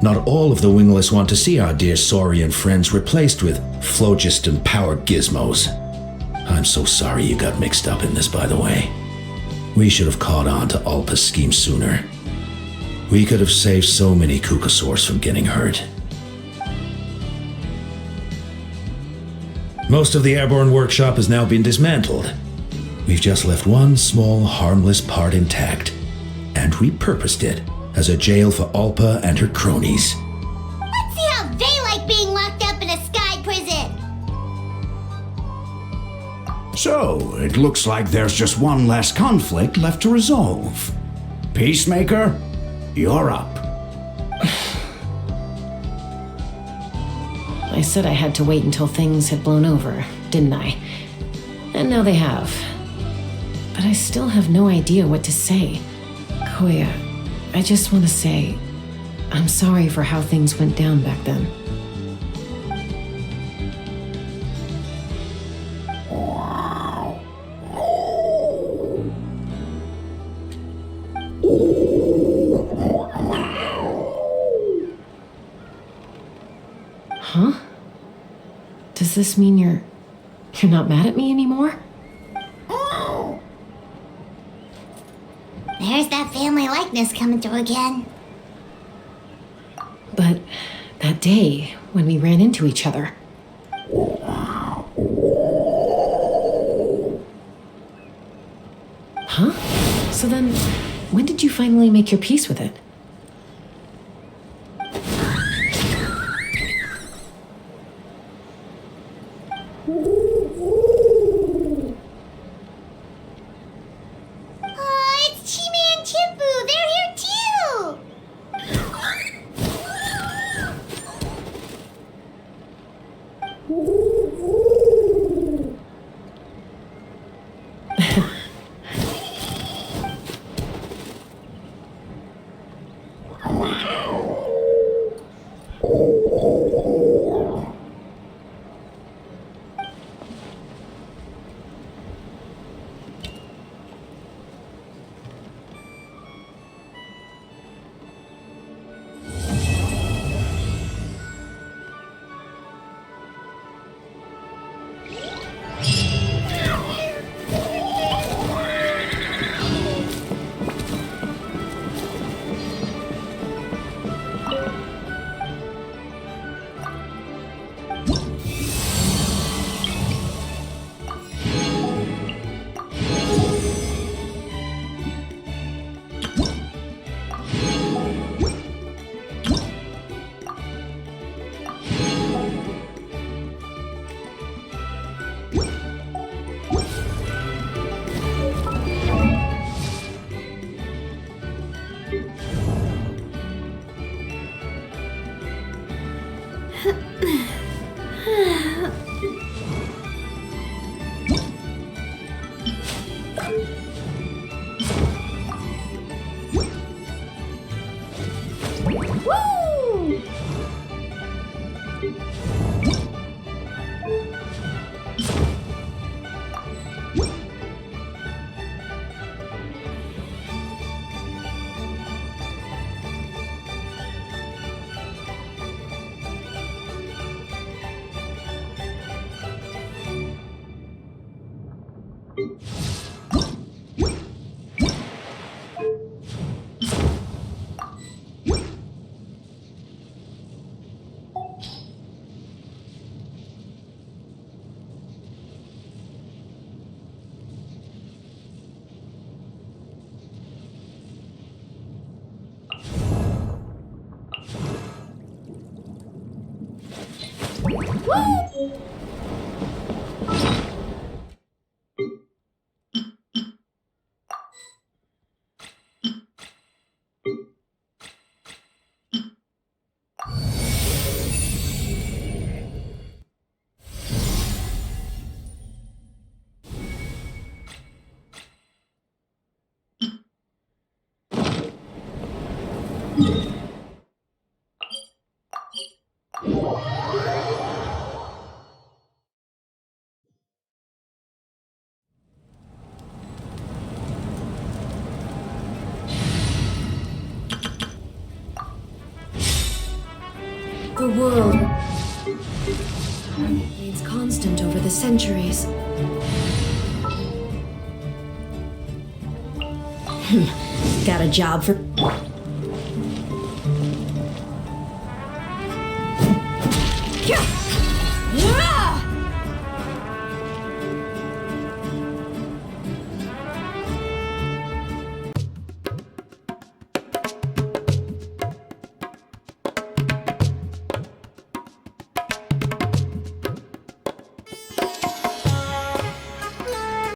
Speaker 1: not all of the wingless want to see our dear Saurian friends replaced with phlogiston-powered gizmos. I'm so sorry you got mixed up in this, by the way. We should have caught on to Alpa's scheme sooner. We could have saved so many Kukasaurs from getting hurt. Most of the airborne workshop has now been dismantled. We've just left one small, harmless part intact and repurposed it as a jail for Alpa and her cronies.
Speaker 8: Let's see how they like being locked up in a sky prison!
Speaker 13: So, it looks like there's just one last conflict left to resolve. Peacemaker, you're up.
Speaker 4: I said I had to wait until things had blown over, didn't I? And now they have. But I still have no idea what to say. Koya, I just want to say, I'm sorry for how things went down back then. Huh? Does this mean you're not mad at me anymore?
Speaker 8: There's that family likeness coming through again.
Speaker 4: But that day, when we ran into each other. Huh? So then, when did you finally make your peace with it?
Speaker 8: Oh, it's Chime and Chimpu! They're here too!
Speaker 14: The world remains constant over the centuries. Got a job for